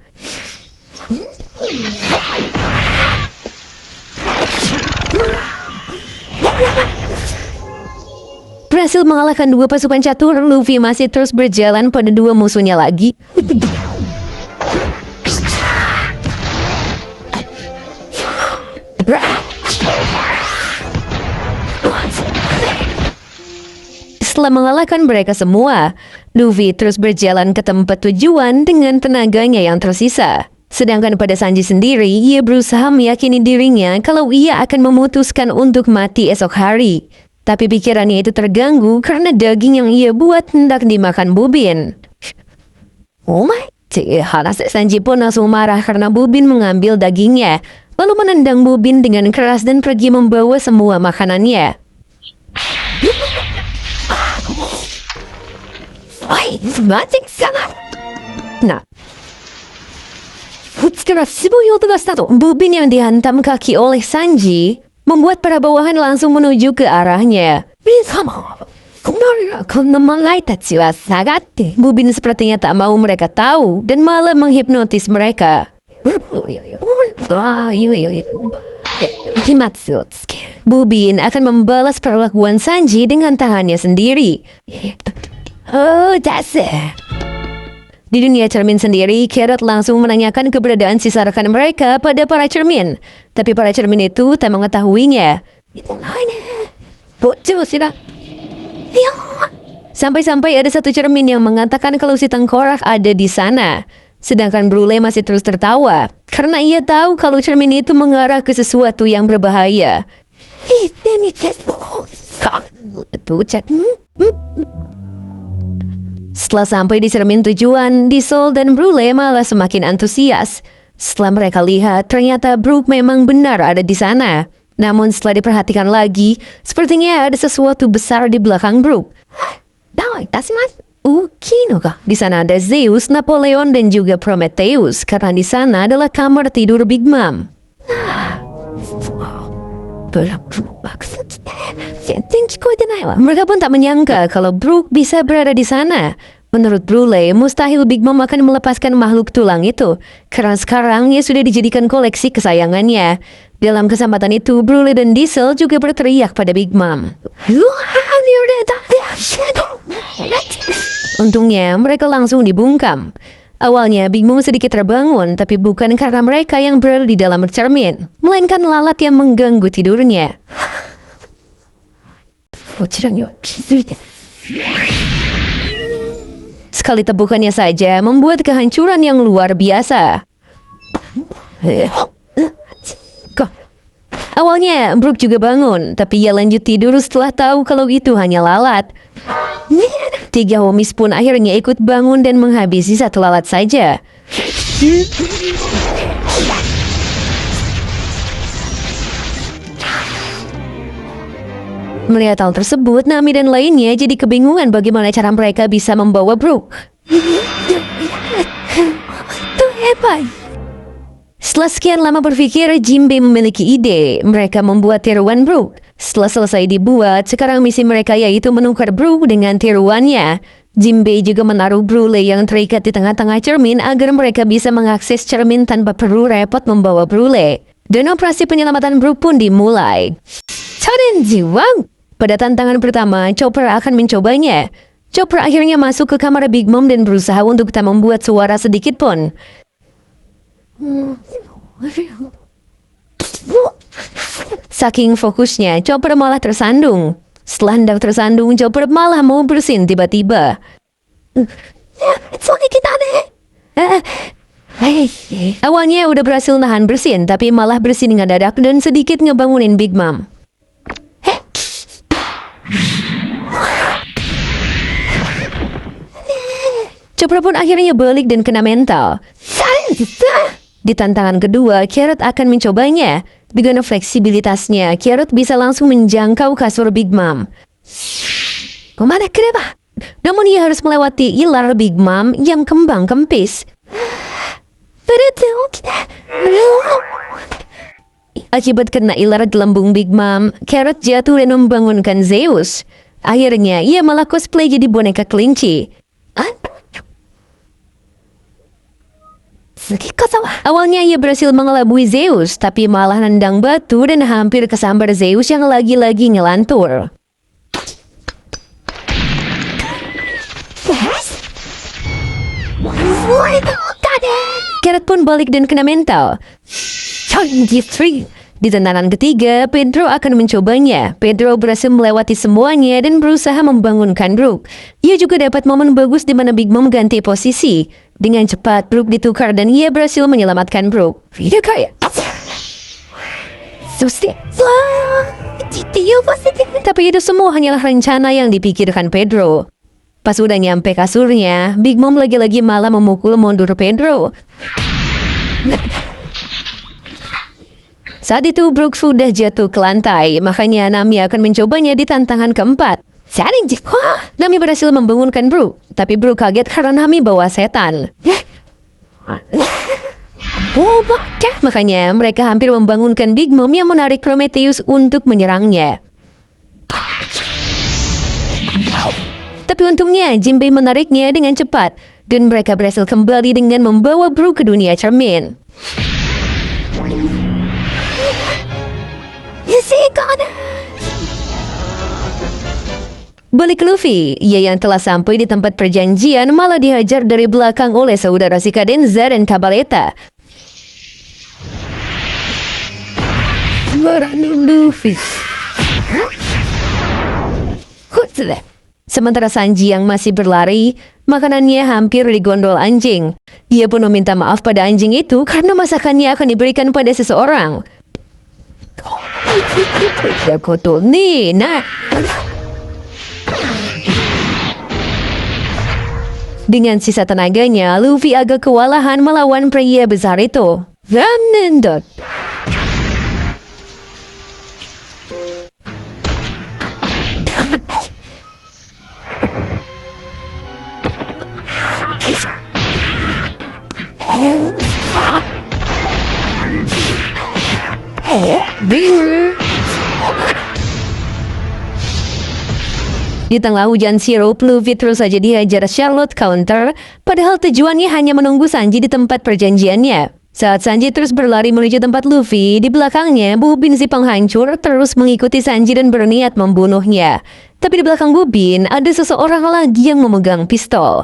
Berhasil mengalahkan 2 pasukan catur, Luffy masih terus berjalan pada 2 musuhnya lagi. Setelah mengalahkan mereka semua, Luffy terus berjalan ke tempat tujuan dengan tenaganya yang tersisa. Sedangkan pada Sanji sendiri, ia berusaha meyakini dirinya kalau ia akan memutuskan untuk mati esok hari. Tapi pikirannya itu terganggu karena daging yang ia buat hendak dimakan Bubin. Oh my, Sanji pun langsung marah karena Bubin mengambil dagingnya, lalu menendang Bubin dengan keras dan pergi membawa semua makanannya. Nah, Bubin yang dihantam kaki oleh Sanji membuat para bawahan langsung menuju ke arahnya. Bubin sepertinya tak mau mereka tahu dan malah menghipnotis mereka. Bubin akan membalas perlakuan Sanji dengan tangannya sendiri. Oh, that's it. Di dunia cermin sendiri, Carrot langsung menanyakan keberadaan sisa rekan mereka pada para cermin. Tapi para cermin itu tak mengetahuinya. Sampai-sampai ada satu cermin yang mengatakan kalau si tengkorak ada di sana. Sedangkan Brule masih terus tertawa karena ia tahu kalau cermin itu mengarah ke sesuatu yang berbahaya. Setelah sampai di cermin tujuan, Diesel dan Brule malah semakin antusias. Setelah mereka lihat, ternyata Brook memang benar ada di sana. Namun setelah diperhatikan lagi, sepertinya ada sesuatu besar di belakang Brook. Di sana ada Zeus, Napoleon, dan juga Prometheus, karena di sana adalah kamar tidur Big Mom. Mereka pun tak menyangka kalau Brook bisa berada di sana. Menurut Brule, mustahil Big Mom akan melepaskan makhluk tulang itu, karena sekarang ia sudah dijadikan koleksi kesayangannya. Dalam kesempatan itu, Brule dan Diesel juga berteriak pada Big Mom. Untungnya, mereka langsung dibungkam. Awalnya, Big Mom sedikit terbangun, tapi bukan karena mereka yang berada di dalam cermin, melainkan lalat yang mengganggu tidurnya. Sekali tepukannya saja membuat kehancuran yang luar biasa. Awalnya, Brook juga bangun, tapi ia lanjut tidur setelah tahu kalau itu hanya lalat. 3 homies pun akhirnya ikut bangun dan menghabisi 1 lalat saja. Melihat hal tersebut, Nami dan lainnya jadi kebingungan bagaimana cara mereka bisa membawa Brook. Setelah sekian lama berpikir, Jinbei memiliki ide. Mereka membuat tiruan Brook. Setelah selesai dibuat, sekarang misi mereka yaitu menukar Brook dengan tiruannya. Jinbei juga menaruh Brule yang terikat di tengah-tengah cermin agar mereka bisa mengakses cermin tanpa perlu repot membawa Brule. Dan operasi penyelamatan Brook pun dimulai. Pada tantangan pertama, Chopper akan mencobanya. Chopper akhirnya masuk ke kamar Big Mom dan berusaha untuk tak membuat suara sedikit pun. Saking fokusnya, Chopper malah tersandung. Setelah hendak tersandung, Chopper malah mau bersin tiba-tiba. Awalnya udah berhasil nahan bersin, tapi malah bersin ngedadak dan sedikit ngebangunin Big Mom. Chopper pun akhirnya balik dan kena mental. Di tantangan kedua, Carrot akan mencobanya. Dengan fleksibilitasnya, Carrot bisa langsung menjangkau kasur Big Mom. Namun ia harus melewati ilar Big Mom yang kembang kempis. Akibat kena ilar gelembung Big Mom, Carrot jatuh dan membangunkan Zeus. Akhirnya, ia malah cosplay jadi boneka kelinci. Awalnya ia berhasil mengelabui Zeus, tapi malah nendang batu dan hampir kesambar Zeus yang lagi-lagi ngelantur. Carrot pun balik dan kena mental. Di tantangan ketiga, Pedro akan mencobanya. Pedro berhasil melewati semuanya dan berusaha membangunkan Brook. Ia juga dapat momen bagus di mana Big Mom ganti posisi. Dengan cepat, Brook ditukar dan ia berhasil menyelamatkan Brook. Tidak kaya. Tapi itu semua hanyalah rencana yang dipikirkan Pedro. Pas udah nyampe kasurnya, Big Mom lagi-lagi malah memukul mundur Pedro. Saat itu Brook sudah jatuh ke lantai, makanya Nami akan mencobanya di tantangan keempat. Nami berhasil membangunkan Brook, tapi Brook kaget karena Nami bawa setan. Makanya mereka hampir membangunkan Big Mom yang menarik Prometheus untuk menyerangnya. Tapi untungnya Jinbei menariknya dengan cepat, dan mereka berhasil kembali dengan membawa Brook ke dunia cermin. Balik Luffy, ia yang telah sampai di tempat perjanjian malah dihajar dari belakang oleh saudara si Cadenza dan Cabaletta. Luffy. Sementara Sanji yang masih berlari, makanannya hampir digondol anjing. Ia pun meminta maaf pada anjing itu karena masakannya akan diberikan pada seseorang. Dengan sisa tenaganya, Luffy agak kewalahan melawan pria besar itu. Ramnendot. Di tengah hujan sirup, Luffy terus saja dihajar Charlotte counter, padahal tujuannya hanya menunggu Sanji di tempat perjanjiannya. Saat Sanji terus berlari menuju tempat Luffy, di belakangnya Bubin si penghancur terus mengikuti Sanji dan berniat membunuhnya. Tapi di belakang Bubin ada seseorang lagi yang memegang pistol.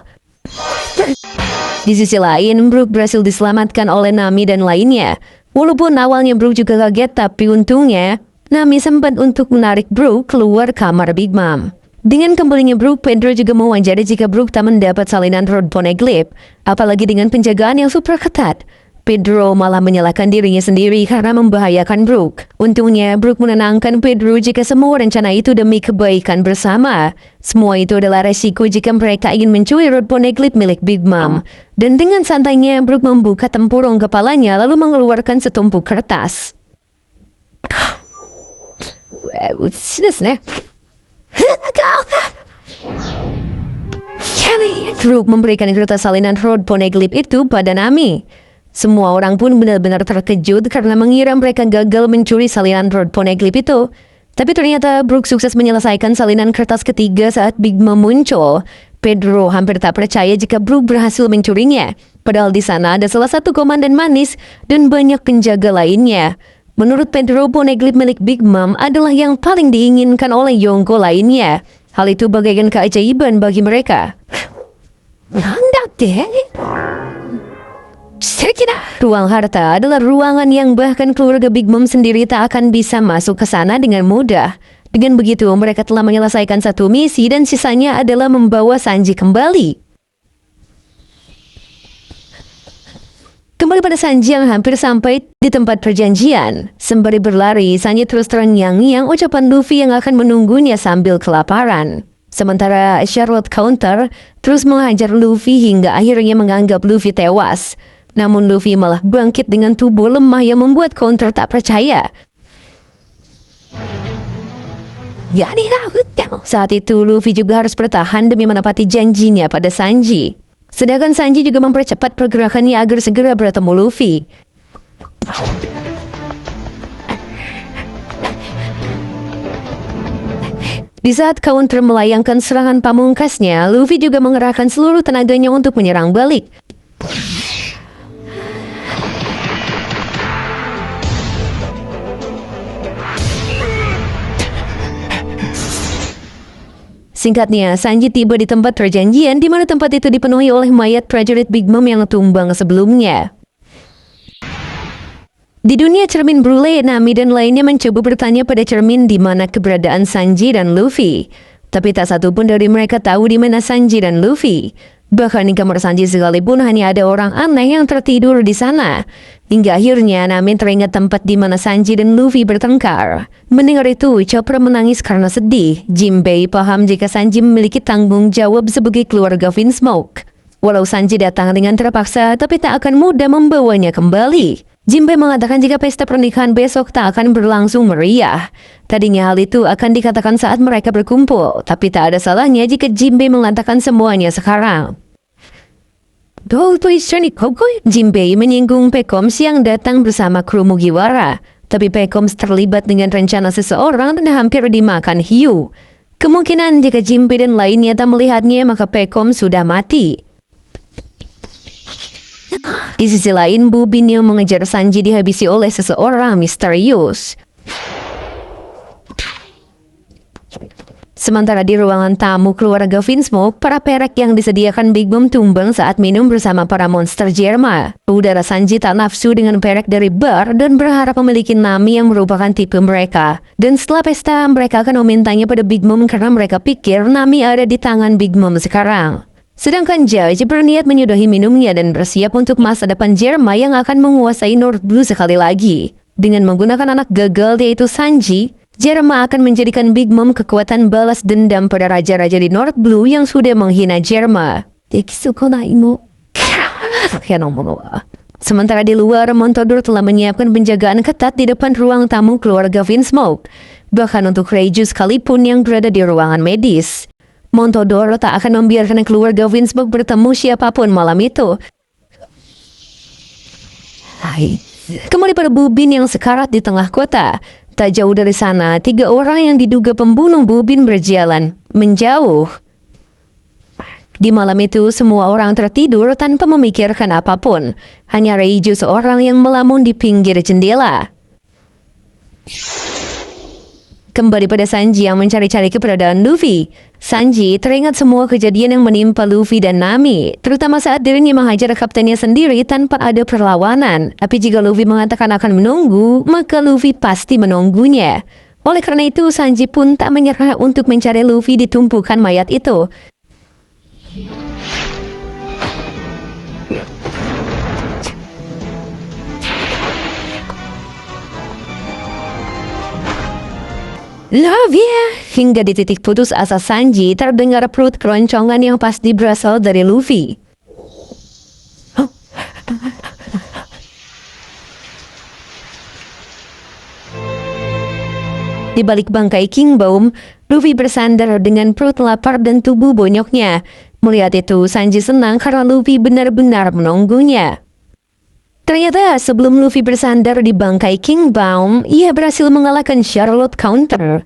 Di sisi lain, Brook berhasil diselamatkan oleh Nami dan lainnya. Walaupun awalnya Brook juga kaget, tapi untungnya Nami sempat untuk menarik Brook keluar kamar Big Mom. Dengan kembalinya Brook, Pedro juga mewawancari jika Brook tak mendapat salinan Road Poneglyph, apalagi dengan penjagaan yang super ketat. Pedro malah menyalahkan dirinya sendiri karena membahayakan Brook. Untungnya, Brook menenangkan Pedro jika semua rencana itu demi kebaikan bersama. Semua itu adalah resiko jika mereka ingin mencuri Road Poneglyph milik Big Mom. Dan dengan santainya, Brook membuka tempurung kepalanya lalu mengeluarkan setumpuk kertas. Brook memberikan kertas salinan Road Poneglyph itu pada Nami. Semua orang pun benar-benar terkejut karena mengira mereka gagal mencuri salinan Road Poneglyph itu. Tapi ternyata Brook sukses menyelesaikan salinan kertas ketiga saat Big Mom muncul. Pedro hampir tak percaya jika Brook berhasil mencurinya. Padahal di sana ada salah satu komandan manis dan banyak penjaga lainnya. Menurut Pedro, Poneglyph milik Big Mom adalah yang paling diinginkan oleh Yonko lainnya. Hal itu bagaikan keajaiban bagi mereka. Ruang harta adalah ruangan yang bahkan keluarga Big Mom sendiri tak akan bisa masuk ke sana dengan mudah. Dengan begitu, mereka telah menyelesaikan satu misi dan sisanya adalah membawa Sanji kembali. Kembali pada Sanji yang hampir sampai di tempat perjanjian. Sembari berlari, Sanji terus terngiang-ngiang ucapan Luffy yang akan menunggunya sambil kelaparan. Sementara Charlotte counter terus menghajar Luffy hingga akhirnya menganggap Luffy tewas. Namun Luffy malah bangkit dengan tubuh lemah yang membuat counter tak percaya. Saat itu Luffy juga harus bertahan demi menepati janjinya pada Sanji. Sedangkan Sanji juga mempercepat pergerakannya agar segera bertemu Luffy. Di saat counter melayangkan serangan pamungkasnya, Luffy juga mengerahkan seluruh tenaganya untuk menyerang balik. Singkatnya, Sanji tiba di tempat perjanjian di mana tempat itu dipenuhi oleh mayat prajurit Big Mom yang tumbang sebelumnya. Di dunia cermin Brule, Nami dan lainnya mencoba bertanya pada cermin di mana keberadaan Sanji dan Luffy. Tapi tak satu pun dari mereka tahu di mana Sanji dan Luffy. Bahkan di kamar Sanji sekalipun hanya ada orang aneh yang tertidur di sana. Hingga akhirnya Nami teringat tempat di mana Sanji dan Luffy bertengkar. Mendengar itu, Chopper menangis karena sedih. Jinbei paham jika Sanji memiliki tanggung jawab sebagai keluarga Vinsmoke. Walau Sanji datang dengan terpaksa, tapi tak akan mudah membawanya kembali. Jinbei mengatakan jika pesta pernikahan besok tak akan berlangsung meriah. Tadinya hal itu akan dikatakan saat mereka berkumpul, tapi tak ada salahnya jika Jinbei mengatakan semuanya sekarang. Jinbei menyinggung Pekoms yang datang bersama kru Mugiwara, tapi Pekoms terlibat dengan rencana seseorang dan hampir dimakan hiu. Kemungkinan jika Jinbei dan lainnya tak melihatnya, maka Pekoms sudah mati. Di sisi lain, Bubin yang mengejar Sanji dihabisi oleh seseorang misterius. Sementara di ruangan tamu keluarga Vinsmoke, para perak yang disediakan Big Mom tumbang saat minum bersama para monster Jerma. Udara Sanji tak nafsu dengan perak dari bar dan berharap memiliki Nami yang merupakan tipe mereka. Dan setelah pesta, mereka akan memintanya pada Big Mom karena mereka pikir Nami ada di tangan Big Mom sekarang. Sedangkan Judge berniat menyudahi minumnya dan bersiap untuk masa depan Jerma yang akan menguasai North Blue sekali lagi. Dengan menggunakan anak gagal yaitu Sanji, Jerma akan menjadikan Big Mom kekuatan balas dendam pada raja-raja di North Blue yang sudah menghina Jerma. Sementara di luar, Montador telah menyiapkan penjagaan ketat di depan ruang tamu keluarga Vinsmoke. Bahkan untuk Reiju sekalipun yang berada di ruangan medis. Montador tak akan membiarkan keluarga Vinsmoke bertemu siapapun malam itu. Kembali pada Bubin yang sekarat di tengah kota. Tak jauh dari sana, 3 orang yang diduga pembunuh Bubin berjalan menjauh. Di malam itu, semua orang tertidur tanpa memikirkan apapun. Hanya Reiju seorang yang melamun di pinggir jendela. Kembali pada Sanji yang mencari-cari keberadaan Luffy. Sanji teringat semua kejadian yang menimpa Luffy dan Nami, terutama saat dirinya menghajar kaptennya sendiri tanpa ada perlawanan. Tapi jika Luffy mengatakan akan menunggu, maka Luffy pasti menunggunya. Oleh karena itu, Sanji pun tak menyerah untuk mencari Luffy di tumpukan mayat itu. Lavia! Hingga di titik putus asa Sanji terdengar perut keroncongan yang pasti berasal dari Luffy. Di balik bangkai King Bomb, Luffy bersandar dengan perut lapar dan tubuh bonyoknya. Melihat itu, Sanji senang karena Luffy benar-benar menunggunya. Ternyata sebelum Luffy bersandar di bangkai King Bomb, ia berhasil mengalahkan Charlotte Counter.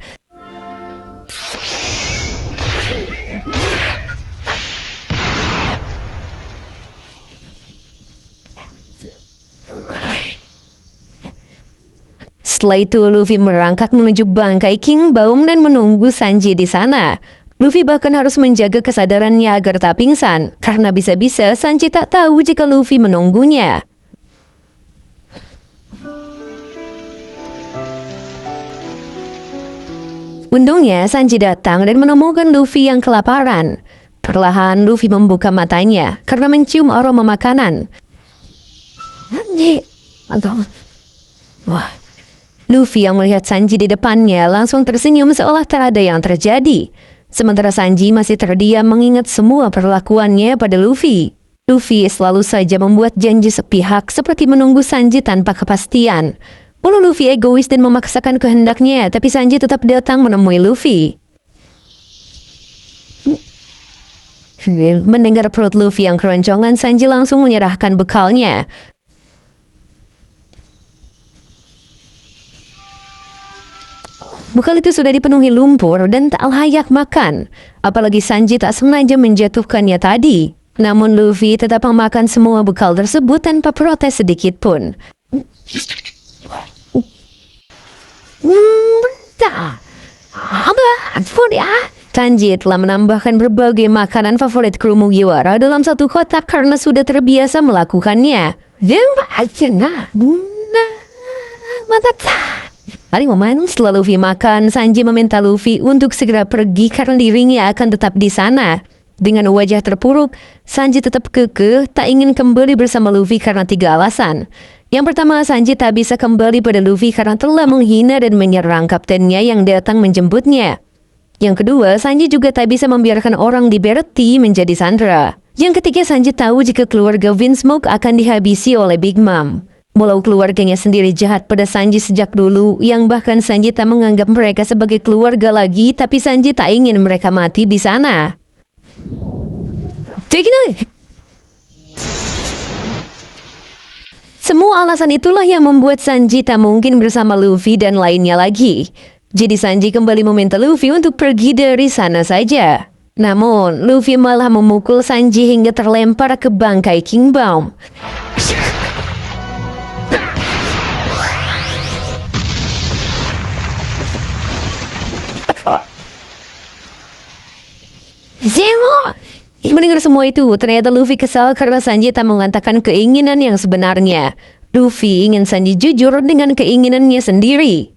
Setelah itu, Luffy merangkak menuju bangkai King Bomb dan menunggu Sanji di sana. Luffy bahkan harus menjaga kesadarannya agar tak pingsan, karena bisa-bisa Sanji tak tahu jika Luffy menunggunya. Untungnya, Sanji datang dan menemukan Luffy yang kelaparan. Perlahan, Luffy membuka matanya karena mencium aroma makanan. Wah, Luffy yang melihat Sanji di depannya langsung tersenyum seolah tak ada yang terjadi. Sementara Sanji masih terdiam mengingat semua perlakuannya pada Luffy. Luffy selalu saja membuat janji sepihak seperti menunggu Sanji tanpa kepastian. Walau Luffy egois dan memaksakan kehendaknya, tapi Sanji tetap datang menemui Luffy. Mendengar perut Luffy yang keroncongan, Sanji langsung menyerahkan bekalnya. Bekal itu sudah dipenuhi lumpur dan tak layak makan. Apalagi Sanji tak sengaja menjatuhkannya tadi. Namun Luffy tetap memakan semua bekal tersebut tanpa protes sedikit pun. Sanji telah menambahkan berbagai makanan favorit kru Mugiwara dalam satu kotak karena sudah terbiasa melakukannya. mantap. Hari momen setelah Luffy makan, Sanji meminta Luffy untuk segera pergi karena dirinya akan tetap di sana. Dengan wajah terpuruk, Sanji tetap kekeh tak ingin kembali bersama Luffy karena 3 alasan. Yang pertama, Sanji tak bisa kembali pada Luffy karena telah menghina dan menyerang kaptennya yang datang menjemputnya. Yang kedua, Sanji juga tak bisa membiarkan orang di Beret Tea menjadi sandera. Yang ketiga, Sanji tahu jika keluarga Vinsmoke akan dihabisi oleh Big Mom. Walau keluarganya sendiri jahat pada Sanji sejak dulu, yang bahkan Sanji tak menganggap mereka sebagai keluarga lagi, tapi Sanji tak ingin mereka mati di sana. Semua alasan itulah yang membuat Sanji tak mungkin bersama Luffy dan lainnya lagi. Jadi Sanji kembali meminta Luffy untuk pergi dari sana saja. Namun, Luffy malah memukul Sanji hingga terlempar ke bangkai King Bomb. Zemo! Mendengar semua itu, ternyata Luffy kesal karena Sanji tak mengatakan keinginan yang sebenarnya. Luffy ingin Sanji jujur dengan keinginannya sendiri.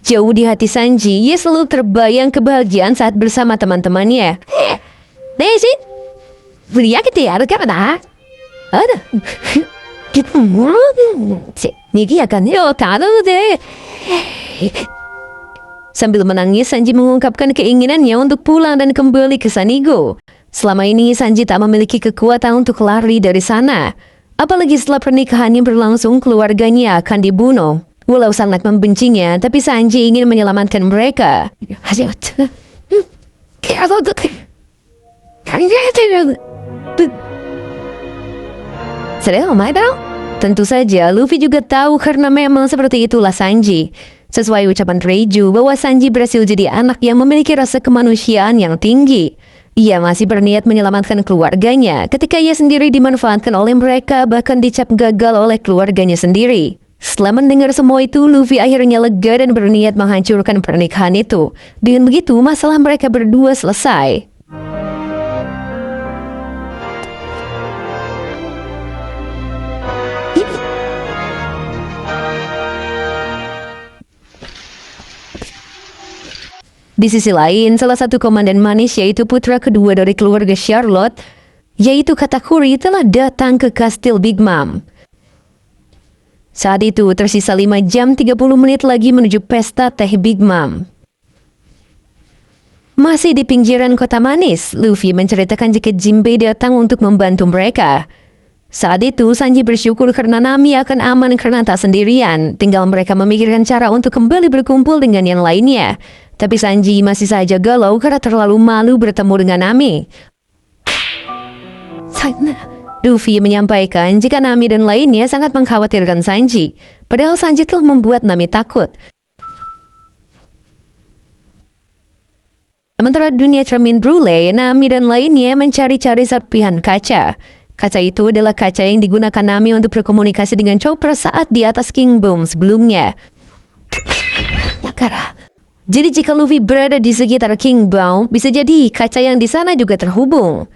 Jauh di hati Sanji, ia selalu terbayang kebahagiaan saat bersama teman-temannya. Daisy, beliau kita ya, ada. Kita Niki akan tahu deh. Sambil menangis, Sanji mengungkapkan keinginannya untuk pulang dan kembali ke Sanigo. Selama ini, Sanji tak memiliki kekuatan untuk lari dari sana. Apalagi setelah pernikahannya berlangsung, keluarganya akan dibunuh. Walau sangat membencinya, tapi Sanji ingin menyelamatkan mereka. Tentu saja, Luffy juga tahu karena memang seperti itulah Sanji. Sesuai ucapan Reiju bahwa Sanji berhasil jadi anak yang memiliki rasa kemanusiaan yang tinggi. Ia masih berniat menyelamatkan keluarganya ketika ia sendiri dimanfaatkan oleh mereka, bahkan dicap gagal oleh keluarganya sendiri. Setelah mendengar semua itu, Luffy akhirnya lega dan berniat menghancurkan pernikahan itu. Dengan begitu, masalah mereka berdua selesai. Di sisi lain, salah satu komandan manis yaitu putra kedua dari keluarga Charlotte, yaitu Katakuri, telah datang ke kastil Big Mom. Saat itu tersisa 5 jam 30 menit lagi menuju pesta teh Big Mom. Masih di pinggiran kota manis, Luffy menceritakan jika Jinbei datang untuk membantu mereka. Saat itu, Sanji bersyukur karena Nami akan aman karena tak sendirian. Tinggal mereka memikirkan cara untuk kembali berkumpul dengan yang lainnya. Tapi Sanji masih saja galau karena terlalu malu bertemu dengan Nami. Luffy menyampaikan jika Nami dan lainnya sangat mengkhawatirkan Sanji. Padahal Sanji telah membuat Nami takut. Sementara dunia cermin Brule, Nami dan lainnya mencari-cari serpihan kaca. Kaca itu adalah kaca yang digunakan Nami untuk berkomunikasi dengan Chopper saat di atas King Boom sebelumnya. Jadi jika Luffy berada di sekitar King Boom, bisa jadi kaca yang di sana juga terhubung.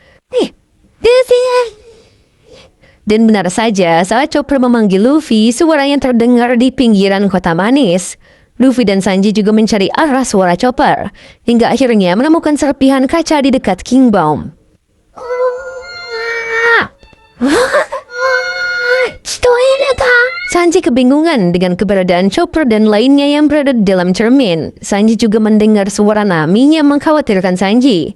Dan benar saja, saat Chopper memanggil Luffy, suara yang terdengar di pinggiran kota manis. Luffy dan Sanji juga mencari arah suara Chopper, hingga akhirnya menemukan serpihan kaca di dekat King Boom. Sanji kebingungan dengan keberadaan Chopper dan lainnya yang berada di dalam cermin. Sanji juga mendengar suara Nami yang mengkhawatirkan Sanji.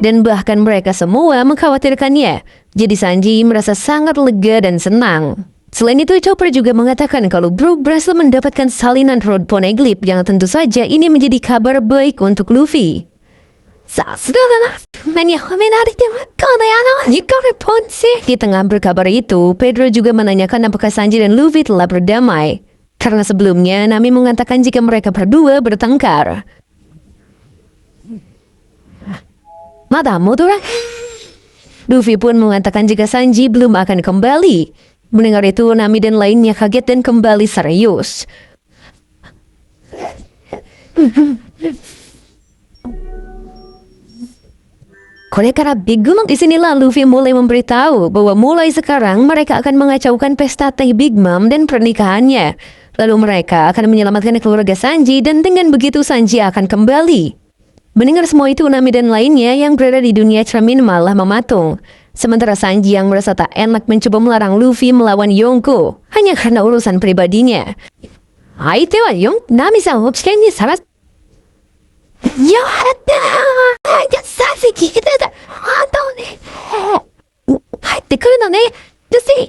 Dan bahkan mereka semua mengkhawatirkannya. Jadi Sanji merasa sangat lega dan senang. Selain itu, Chopper juga mengatakan kalau Brook berhasil mendapatkan salinan Road Poneglyph yang tentu saja ini menjadi kabar baik untuk Luffy. Di tengah berkabar itu, Pedro juga menanyakan apakah Sanji dan Luffy telah berdamai. Karena sebelumnya, Nami mengatakan jika mereka berdua bertengkar. Luffy pun mengatakan jika Sanji belum akan kembali. Mendengar itu, Nami dan lainnya kaget dan kembali serius. Oleh karena Big Mom, disinilah Luffy mulai memberitahu bahwa mulai sekarang mereka akan mengacaukan pesta teh Big Mom dan pernikahannya. Lalu mereka akan menyelamatkan keluarga Sanji dan dengan begitu Sanji akan kembali. Mendengar semua itu, Nami dan lainnya yang berada di dunia cermin malah mematung. Sementara Sanji yang merasa tak enak mencoba melarang Luffy melawan Yonko hanya karena urusan pribadinya. Aitewa Yong, Nami-sanを危険にさらす。やったーSanji kita dah入ってくるのね。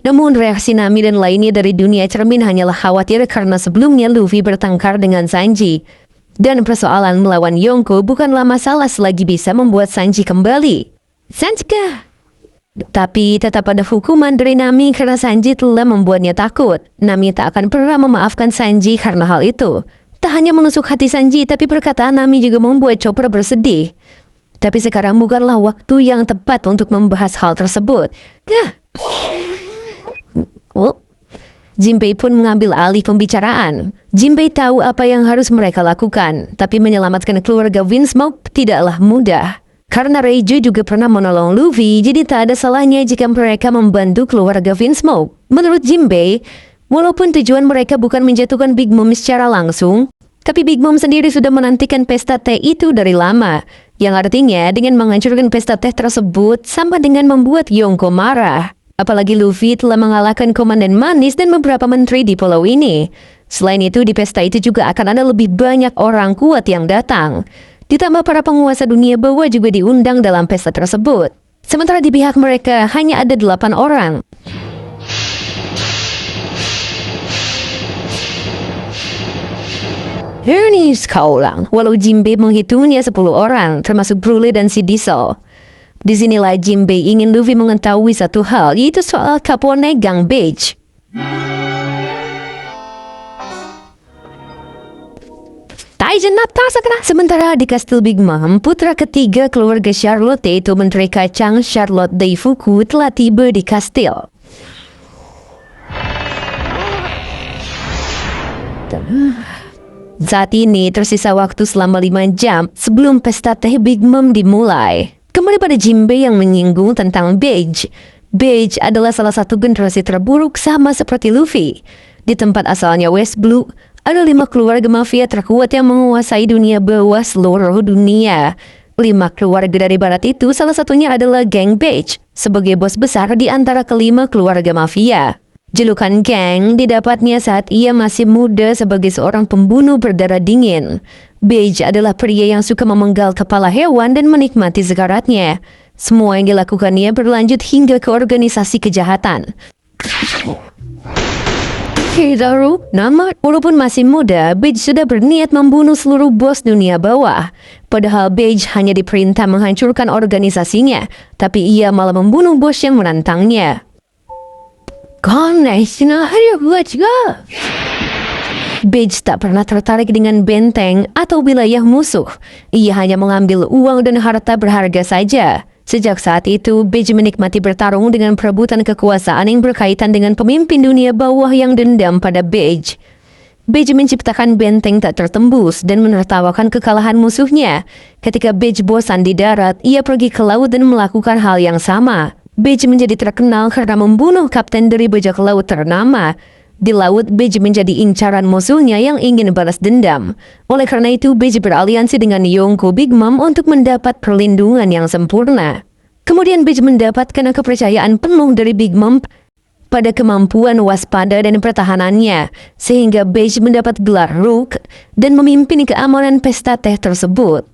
Namun reaksi Nami dan lainnya dari dunia cermin hanyalah khawatir karena sebelumnya Luffy bertengkar dengan Sanji. Dan persoalan melawan Yonko bukanlah masalah selagi bisa membuat Sanji kembali. Sanji kah? Tapi tetap ada hukuman dari Nami karena Sanji telah membuatnya takut. Nami tak akan pernah memaafkan Sanji karena hal itu. Tak hanya menusuk hati Sanji, tapi perkataan Nami juga membuat Chopper bersedih. Tapi sekarang bukanlah waktu yang tepat untuk membahas hal tersebut. Jinbei pun mengambil alih pembicaraan. Jinbei tahu apa yang harus mereka lakukan, tapi menyelamatkan keluarga Vinsmoke tidaklah mudah. Karena Reiju juga pernah menolong Luffy, jadi tak ada salahnya jika mereka membantu keluarga Vinsmoke. Menurut Jinbei, walaupun tujuan mereka bukan menjatuhkan Big Mom secara langsung, tapi Big Mom sendiri sudah menantikan pesta teh itu dari lama. Yang artinya dengan menghancurkan pesta teh tersebut sama dengan membuat Yonko marah. Apalagi Luffy telah mengalahkan Komandan Manis dan beberapa menteri di pulau ini. Selain itu, di pesta itu juga akan ada lebih banyak orang kuat yang datang. Ditambah para penguasa dunia bawah juga diundang dalam pesta tersebut. Sementara di pihak mereka hanya ada 8 orang. Ini sekarang, walau Jinbei menghitungnya 10 orang, termasuk Broly dan si Diesel. Disinilah Jinbei ingin Luffy mengetahui satu hal, yaitu soal Capone Gang Beige. Sementara di Kastil Big Mom, putra ketiga keluarga Charlotte yaitu Menteri Kacang Charlotte Daifuku telah tiba di kastil. Saat ini tersisa waktu selama 5 jam sebelum pesta teh Big Mom dimulai. Kembali pada Jinbei yang menyinggung tentang Beige. Beige adalah salah satu generasi terburuk sama seperti Luffy. Di tempat asalnya West Blue, ada 5 keluarga mafia terkuat yang menguasai dunia bawah seluruh dunia. 5 keluarga dari barat itu salah satunya adalah Gang Beige, sebagai bos besar di antara kelima keluarga mafia. Julukan Gang didapatnya saat ia masih muda sebagai seorang pembunuh berdarah dingin. Beige adalah pria yang suka memenggal kepala hewan dan menikmati sekaratnya. Semua yang dilakukannya berlanjut hingga ke organisasi kejahatan. Kizaru, walaupun masih muda, Beige sudah berniat membunuh seluruh bos dunia bawah. Padahal Beige hanya diperintah menghancurkan organisasinya, tapi ia malah membunuh bos yang menantangnya. Beige tak pernah tertarik dengan benteng atau wilayah musuh. Ia hanya mengambil uang dan harta berharga saja. Sejak saat itu, Beige menikmati bertarung dengan perebutan kekuasaan yang berkaitan dengan pemimpin dunia bawah yang dendam pada Beige. Beige menciptakan benteng tak tertembus dan menertawakan kekalahan musuhnya. Ketika Beige bosan di darat, ia pergi ke laut dan melakukan hal yang sama. Beige menjadi terkenal karena membunuh kapten dari bajak laut ternama. Di laut, Beige menjadi incaran musuhnya yang ingin balas dendam. Oleh karena itu, Beige beraliansi dengan Yonko Big Mom untuk mendapat perlindungan yang sempurna. Kemudian Beige mendapatkan kepercayaan penuh dari Big Mom pada kemampuan waspada dan pertahanannya, sehingga Beige mendapat gelar Rook dan memimpin keamanan pesta teh tersebut.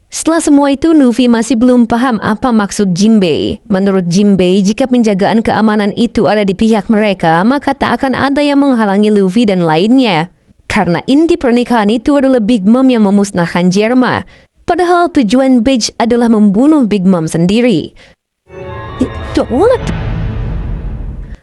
Setelah semua itu, Luffy masih belum paham apa maksud Jinbei. Menurut Jinbei, jika penjagaan keamanan itu ada di pihak mereka, maka tak akan ada yang menghalangi Luffy dan lainnya. Karena inti pernikahan itu adalah Big Mom yang memusnahkan Germa. Padahal tujuan Beige adalah membunuh Big Mom sendiri.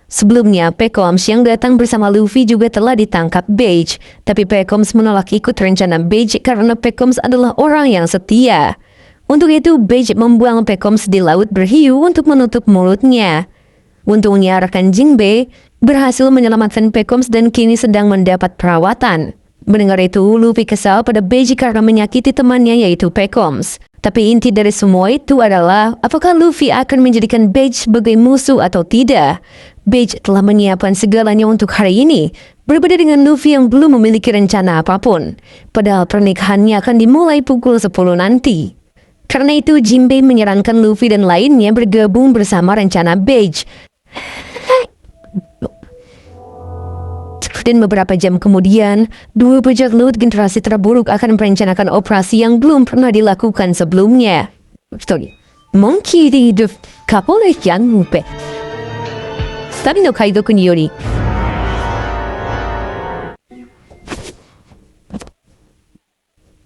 Sebelumnya, Pekoms yang datang bersama Luffy juga telah ditangkap Beige. Tapi Pekoms menolak ikut rencana Beige karena Pekoms adalah orang yang setia. Untuk itu, Beige membuang Pekoms di laut berhiu untuk menutup mulutnya. Untungnya rekan Jinbei berhasil menyelamatkan Pekoms dan kini sedang mendapat perawatan. Mendengar itu, Luffy kesal pada Beige karena menyakiti temannya yaitu Pekoms. Tapi inti dari semua itu adalah apakah Luffy akan menjadikan Beige sebagai musuh atau tidak. Beige telah menyiapkan segalanya untuk hari ini. Berbeda dengan Luffy yang belum memiliki rencana apapun. Padahal pernikahannya akan dimulai pukul 10 nanti. Karena itu Jinbei menyarankan Luffy dan lainnya bergabung bersama rencana Beige. Dan beberapa jam kemudian, dua bajak laut generasi terburuk akan merencanakan operasi yang belum pernah dilakukan sebelumnya. Monkey de kapal yang mupe. Stari no kaidoku ni yori.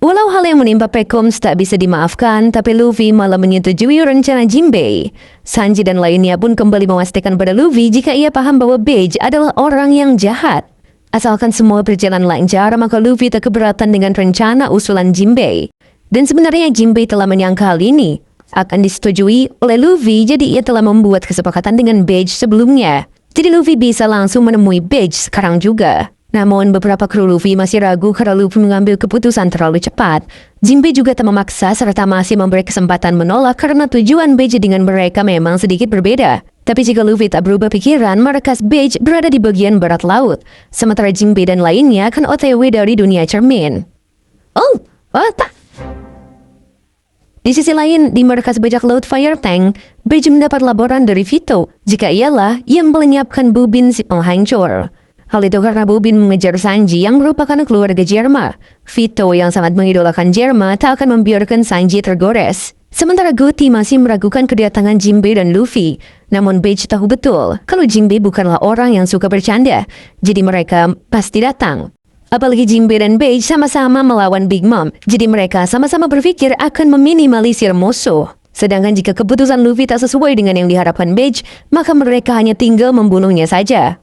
Walau hal yang menimpa Pekoms tak bisa dimaafkan, tapi Luffy malah menyetujui rencana Jinbei. Sanji dan lainnya pun kembali memastikan pada Luffy jika ia paham bahwa Beige adalah orang yang jahat. Asalkan semua berjalan lancar, maka Luffy tak keberatan dengan rencana usulan Jinbei. Dan sebenarnya Jinbei telah menyangka hal ini akan disetujui oleh Luffy, jadi ia telah membuat kesepakatan dengan Beige sebelumnya. Jadi Luffy bisa langsung menemui Beige sekarang juga. Namun beberapa kru Luffy masih ragu karena Luffy mengambil keputusan terlalu cepat. Jinbei juga tak memaksa serta masih memberi kesempatan menolak karena tujuan Beige dengan mereka memang sedikit berbeda. Tapi jika Luffy tak berubah pikiran, markas Beige berada di bagian barat laut. Sementara Jinbei dan lainnya akan OTW dari dunia cermin. Oh, tak. Di sisi lain, di markas bajak laut Fire Tank, Beige mendapat laporan dari Vito jika ialah yang melenyapkan Bubin si penghancur. Hal itu karena Bubin mengejar Sanji yang merupakan keluarga Germa. Vito yang sangat mengidolakan Germa tak akan membiarkan Sanji tergores. Sementara Guti masih meragukan kedatangan Jinbei dan Luffy. Namun Beige tahu betul kalau Jinbei bukanlah orang yang suka bercanda. Jadi mereka pasti datang. Apalagi Jinbei dan Beige sama-sama melawan Big Mom. Jadi mereka sama-sama berpikir akan meminimalisir musuh. Sedangkan jika keputusan Luffy tak sesuai dengan yang diharapkan Beige, maka mereka hanya tinggal membunuhnya saja.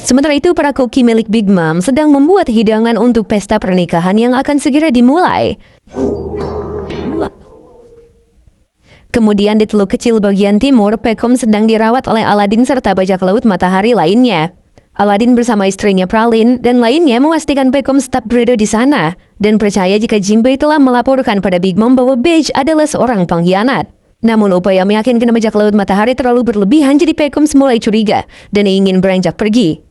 Sementara itu, para koki milik Big Mom sedang membuat hidangan untuk pesta pernikahan yang akan segera dimulai. Kemudian di teluk kecil bagian timur, Pekom sedang dirawat oleh Aladin serta bajak laut matahari lainnya. Aladin bersama istrinya Pralin dan lainnya memastikan Pekom tetap berada di sana dan percaya jika Jinbei telah melaporkan pada Big Mom bahwa Beige adalah seorang pengkhianat. Namun upaya meyakinkan bajak laut matahari terlalu berlebihan, jadi Pekom mulai curiga dan ingin beranjak pergi.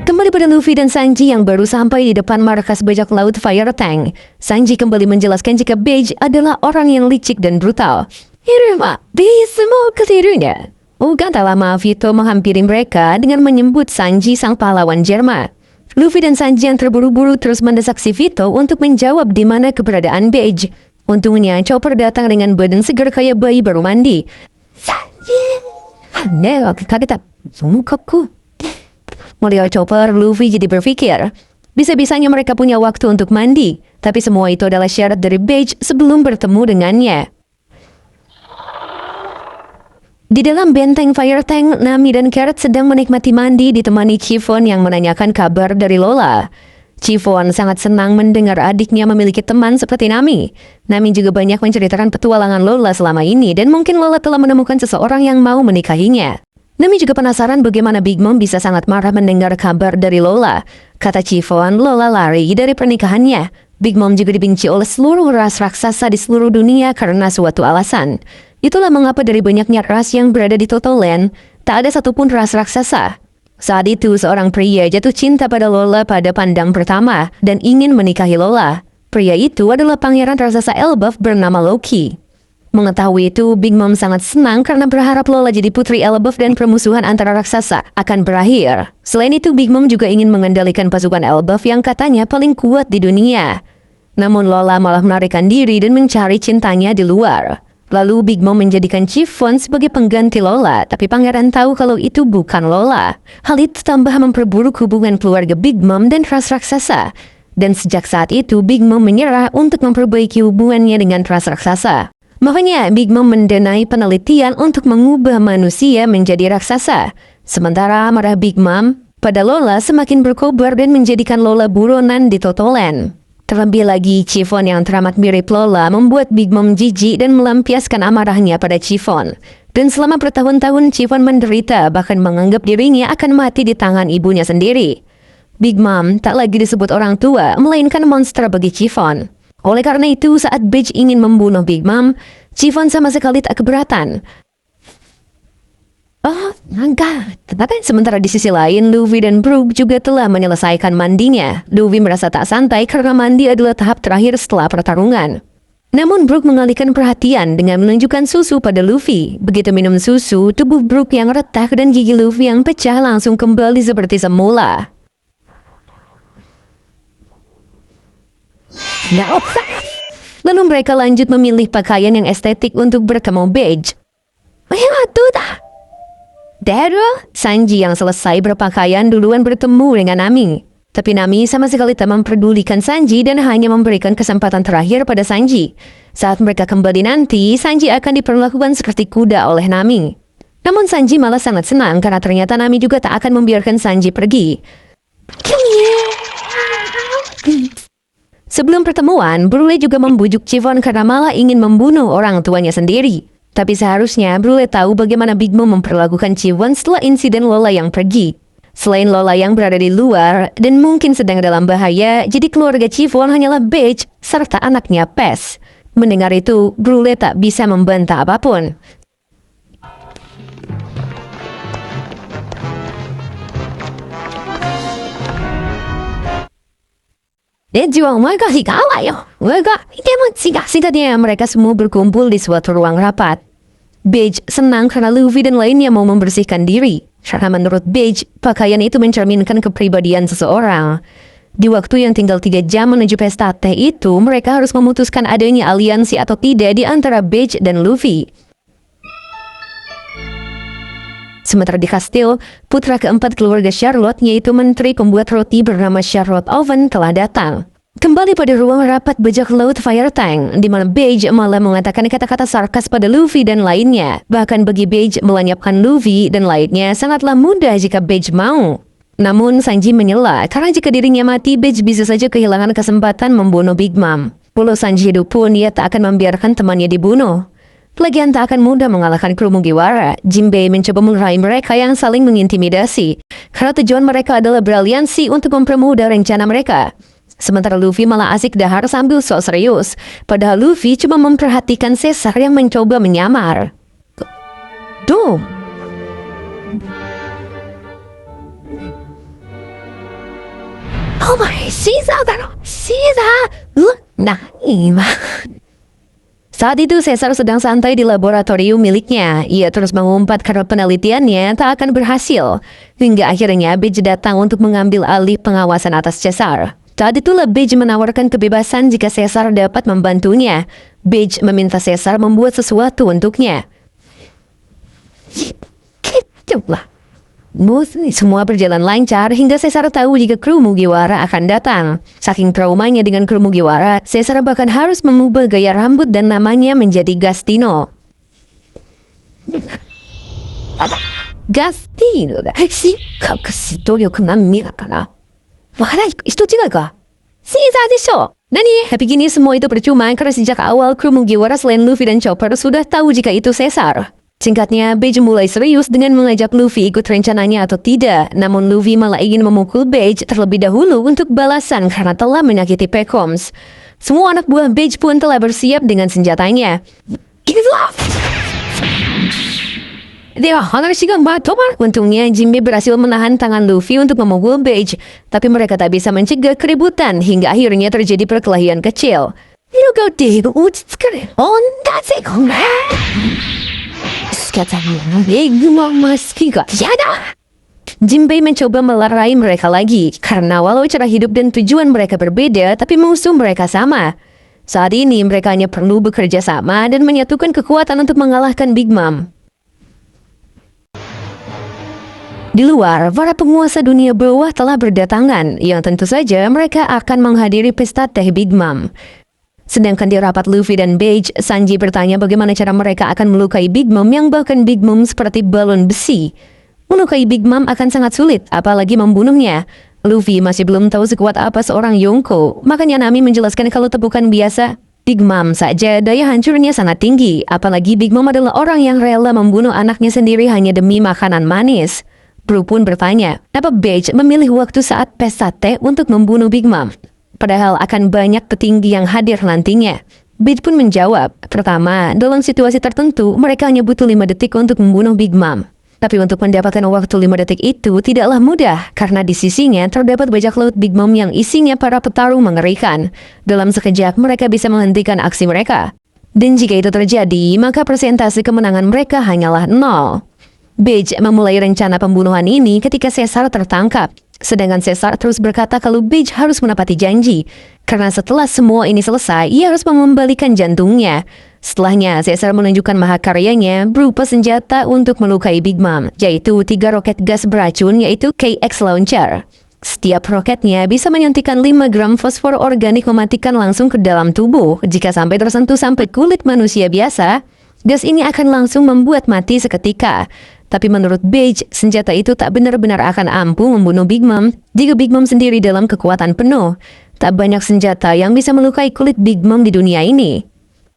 Kembali pada Luffy dan Sanji yang baru sampai di depan markas bajak laut Fire Tank. Sanji kembali menjelaskan jika Beige adalah orang yang licik dan brutal. Iruma, bisa mau ketirunya. Bukan tak lama Vito menghampiri mereka dengan menyebut Sanji sang pahlawan Germa. Luffy dan Sanji yang terburu-buru terus mendesak si Vito untuk menjawab di mana keberadaan Beige. Untungnya Chopper datang dengan badan segar kayak bayi baru mandi. Sanji, kaget. Melihat Chopper, Luffy jadi berpikir, bisa-bisanya mereka punya waktu untuk mandi. Tapi semua itu adalah syarat dari Beige sebelum bertemu dengannya. Di dalam benteng Fire Tank, Nami dan Carrot sedang menikmati mandi ditemani Chiffon yang menanyakan kabar dari Lola. Chiffon sangat senang mendengar adiknya memiliki teman seperti Nami. Nami juga banyak menceritakan petualangan Lola selama ini dan mungkin Lola telah menemukan seseorang yang mau menikahinya. Nami juga penasaran bagaimana Big Mom bisa sangat marah mendengar kabar dari Lola. Kata Chiffon, Lola lari dari pernikahannya. Big Mom juga dibenci oleh seluruh ras raksasa di seluruh dunia karena suatu alasan. Itulah mengapa dari banyaknya ras yang berada di Total Land, tak ada satupun ras raksasa. Saat itu, seorang pria jatuh cinta pada Lola pada pandang pertama dan ingin menikahi Lola. Pria itu adalah pangeran raksasa Elbaf bernama Loki. Mengetahui itu, Big Mom sangat senang karena berharap Lola jadi putri Elbaf dan permusuhan antara raksasa akan berakhir. Selain itu, Big Mom juga ingin mengendalikan pasukan Elbaf yang katanya paling kuat di dunia. Namun Lola malah melarikan diri dan mencari cintanya di luar. Lalu Big Mom menjadikan Chiffon sebagai pengganti Lola, tapi pangeran tahu kalau itu bukan Lola. Hal itu tambah memperburuk hubungan keluarga Big Mom dan ras raksasa. Dan sejak saat itu, Big Mom menyerah untuk memperbaiki hubungannya dengan ras raksasa. Makanya Big Mom mendanai penelitian untuk mengubah manusia menjadi raksasa. Sementara marah Big Mom pada Lola semakin berkobar dan menjadikan Lola buronan di Total Land. Terlebih lagi, Chiffon yang teramat mirip Lola membuat Big Mom jijik dan melampiaskan amarahnya pada Chiffon. Dan selama bertahun-tahun Chiffon menderita, bahkan menganggap dirinya akan mati di tangan ibunya sendiri. Big Mom tak lagi disebut orang tua, melainkan monster bagi Chiffon. Oleh karena itu, saat Beige ingin membunuh Big Mom, Chiffon sama sekali tak keberatan. Oh, enggak. Tetapi sementara di sisi lain, Luffy dan Brook juga telah menyelesaikan mandinya. Luffy merasa tak santai karena mandi adalah tahap terakhir setelah pertarungan. Namun Brook mengalihkan perhatian dengan menunjukkan susu pada Luffy. Begitu minum susu, tubuh Brook yang retak dan gigi Luffy yang pecah langsung kembali seperti semula. Lalu mereka lanjut memilih pakaian yang estetik untuk bertemu Beige. Sanji yang selesai berpakaian duluan bertemu dengan Nami. Tapi Nami sama sekali tak memperdulikan Sanji dan hanya memberikan kesempatan terakhir pada Sanji. Saat mereka kembali nanti, Sanji akan diperlakukan seperti kuda oleh Nami. Namun Sanji malah sangat senang karena ternyata Nami juga tak akan membiarkan Sanji pergi. Sebelum pertemuan, Brule juga membujuk Chiffon karena malah ingin membunuh orang tuanya sendiri. Tapi seharusnya Brule tahu bagaimana Big Mom memperlakukan Chiffon setelah insiden Lola yang pergi. Selain Lola yang berada di luar dan mungkin sedang dalam bahaya, jadi keluarga Chiffon hanyalah Beige serta anaknya Pes. Mendengar itu, Brule tak bisa membantah apapun. Singkatnya, mereka semua berkumpul di suatu ruang rapat. Beige senang karena Luffy dan lainnya mau membersihkan diri. Karena menurut Beige, pakaian itu mencerminkan kepribadian seseorang. Di waktu yang tinggal 3 jam menuju pesta teh itu, mereka harus memutuskan adanya aliansi atau tidak di antara Beige dan Luffy. Sementara di kastil, putra keempat keluarga Charlotte, yaitu menteri pembuat roti bernama Charlotte Oven, telah datang. Kembali pada ruang rapat bajak laut Fire Tank, di mana Beige malah mengatakan kata-kata sarkas pada Luffy dan lainnya. Bahkan bagi Beige, melenyapkan Luffy dan lainnya sangatlah mudah jika Beige mau. Namun Sanji menyela, karena jika dirinya mati, Beige bisa saja kehilangan kesempatan membunuh Big Mom. Walau Sanji hidup pun, ia tak akan membiarkan temannya dibunuh. Lagian tak akan mudah mengalahkan kru Mugiwara. Jinbei mencoba meraih mereka yang saling mengintimidasi, karena tujuan mereka adalah beraliansi untuk mempermudah rencana mereka. Sementara Luffy malah asik dahar sambil sok serius. Padahal Luffy cuma memperhatikan Caesar yang mencoba menyamar. Duh. Oh my, Caesar. Nah, ini mah. Saat itu Caesar sedang santai di laboratorium miliknya. Ia terus mengumpat karena penelitiannya tak akan berhasil. Hingga akhirnya Beige datang untuk mengambil alih pengawasan atas Caesar. Saat itulah Beige menawarkan kebebasan jika Caesar dapat membantunya. Beige meminta Caesar membuat sesuatu untuknya. Gitulah. Semua berjalan lancar hingga Caesar tahu jika kru Mugiwara akan datang. Saking traumanya dengan kru Mugiwara, Caesar bahkan harus mengubah gaya rambut dan namanya menjadi Gastino. Gastinoだ。Tapi gini semua itu percuma karena sejak awal kru Mugiwara selain Luffy dan Chopper sudah tahu jika itu Caesar. Singkatnya, Beige mulai serius dengan mengajak Luffy ikut rencananya atau tidak. Namun Luffy malah ingin memukul Beige terlebih dahulu untuk balasan karena telah menyakiti Pekoms. Semua anak buah Beige pun telah bersiap dengan senjatanya. Untungnya Jinbei berhasil menahan tangan Luffy untuk memukul Beige, tapi mereka tak bisa mencegah keributan hingga akhirnya terjadi perkelahian kecil. Jinbei mencoba melerai mereka lagi karena walau cara hidup dan tujuan mereka berbeda, tapi musuh mereka sama. Saat ini mereka hanya perlu bekerja sama dan menyatukan kekuatan untuk mengalahkan Big Mom. Di luar, para penguasa dunia bawah telah berdatangan, yang tentu saja mereka akan menghadiri pesta teh Big Mom. Sedangkan di rapat Luffy dan Beige, Sanji bertanya bagaimana cara mereka akan melukai Big Mom yang bahkan Big Mom seperti balon besi. Melukai Big Mom akan sangat sulit, apalagi membunuhnya. Luffy masih belum tahu sekuat apa seorang Yonko, makanya Nami menjelaskan kalau tepukan biasa. Big Mom saja daya hancurnya sangat tinggi, apalagi Big Mom adalah orang yang rela membunuh anaknya sendiri hanya demi makanan manis. Brook pun bertanya, apa Beige memilih waktu saat pesta teh untuk membunuh Big Mom? Padahal akan banyak petinggi yang hadir nantinya. Beige pun menjawab, pertama, dalam situasi tertentu mereka hanya butuh 5 detik untuk membunuh Big Mom. Tapi untuk mendapatkan waktu 5 detik itu tidaklah mudah, karena di sisinya terdapat bajak laut Big Mom yang isinya para petarung mengerikan. Dalam sekejap mereka bisa menghentikan aksi mereka. Dan jika itu terjadi, maka persentase kemenangan mereka hanyalah 0. Beige memulai rencana pembunuhan ini ketika Caesar tertangkap. Sedangkan Caesar terus berkata kalau Beige harus menepati janji. Karena setelah semua ini selesai, ia harus mengembalikan jantungnya. Setelahnya, Caesar menunjukkan mahakaryanya berupa senjata untuk melukai Big Mom, yaitu 3 roket gas beracun yaitu KX Launcher. Setiap roketnya bisa menyuntikkan 5 gram fosfor organik mematikan langsung ke dalam tubuh. Jika sampai tersentuh sampai kulit manusia biasa, gas ini akan langsung membuat mati seketika. Tapi menurut Beige, senjata itu tak benar-benar akan ampuh membunuh Big Mom jika Big Mom sendiri dalam kekuatan penuh. Tak banyak senjata yang bisa melukai kulit Big Mom di dunia ini.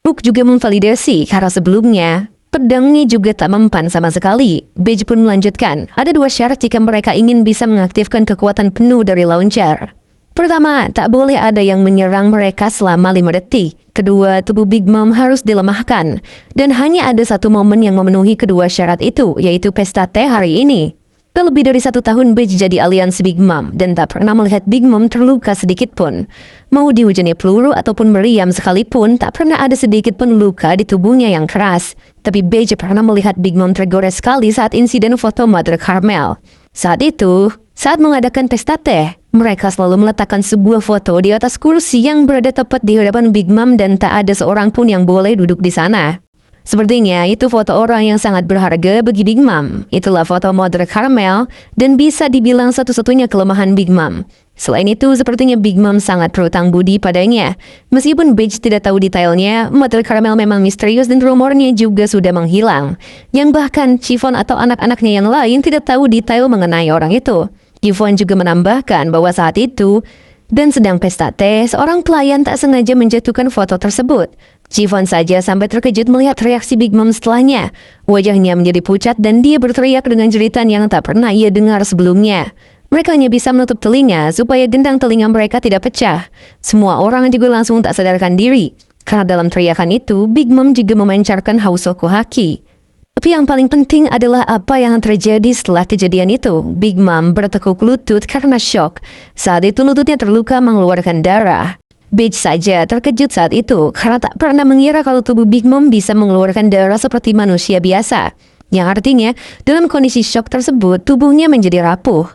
Brook juga memvalidasi karena sebelumnya pedangnya juga tak mempan sama sekali. Beige pun melanjutkan, ada 2 syarat jika mereka ingin bisa mengaktifkan kekuatan penuh dari launcher. Pertama, tak boleh ada yang menyerang mereka selama 5 detik. Kedua, tubuh Big Mom harus dilemahkan. Dan hanya ada satu momen yang memenuhi kedua syarat itu, yaitu pesta teh hari ini. Lebih dari 1 tahun Beige jadi aliansi Big Mom dan tak pernah melihat Big Mom terluka sedikit pun. Mau dihujani peluru ataupun meriam sekalipun, tak pernah ada sedikit pun luka di tubuhnya yang keras. Tapi Beige pernah melihat Big Mom tergores sekali saat insiden foto Mother Carmel. Saat itu, saat mengadakan pesta teh, mereka selalu meletakkan sebuah foto di atas kursi yang berada tepat di hadapan Big Mom dan tak ada seorang pun yang boleh duduk di sana. Sepertinya itu foto orang yang sangat berharga bagi Big Mom. Itulah foto Mother Carmel dan bisa dibilang satu-satunya kelemahan Big Mom. Selain itu, sepertinya Big Mom sangat berhutang budi padanya. Meskipun Beige tidak tahu detailnya, Mother Carmel memang misterius dan rumornya juga sudah menghilang. Yang bahkan Chiffon atau anak-anaknya yang lain tidak tahu detail mengenai orang itu. Chiffon juga menambahkan bahwa saat itu, dan sedang pesta teh, seorang pelayan tak sengaja menjatuhkan foto tersebut. Chiffon saja sampai terkejut melihat reaksi Big Mom setelahnya. Wajahnya menjadi pucat dan dia berteriak dengan jeritan yang tak pernah ia dengar sebelumnya. Mereka hanya bisa menutup telinga supaya gendang telinga mereka tidak pecah. Semua orang juga langsung tak sadarkan diri. Karena dalam teriakan itu, Big Mom juga memancarkan Hausoku Haki. Tapi yang paling penting adalah apa yang terjadi setelah kejadian itu. Big Mom bertekuk lutut karena syok. Saat itu lututnya terluka mengeluarkan darah. Beige saja terkejut saat itu karena tak pernah mengira kalau tubuh Big Mom bisa mengeluarkan darah seperti manusia biasa. Yang artinya, dalam kondisi syok tersebut, tubuhnya menjadi rapuh.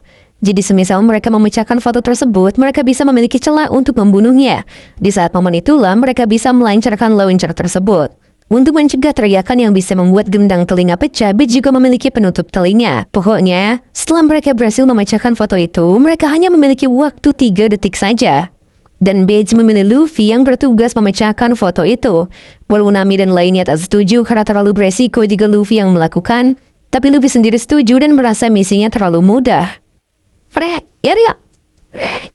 Jadi semisal mereka memecahkan foto tersebut, mereka bisa memiliki celah untuk membunuhnya. Di saat momen itulah mereka bisa melancarkan launcher tersebut. Untuk mencegah teriakan yang bisa membuat gendang telinga pecah, Beige juga memiliki penutup telinga. Pokoknya, setelah mereka berhasil memecahkan foto itu, mereka hanya memiliki waktu 3 detik saja. Dan Beige memilih Luffy yang bertugas memecahkan foto itu. Walau Nami dan lainnya tak setuju karena terlalu beresiko jika Luffy yang melakukan, tapi Luffy sendiri setuju dan merasa misinya terlalu mudah.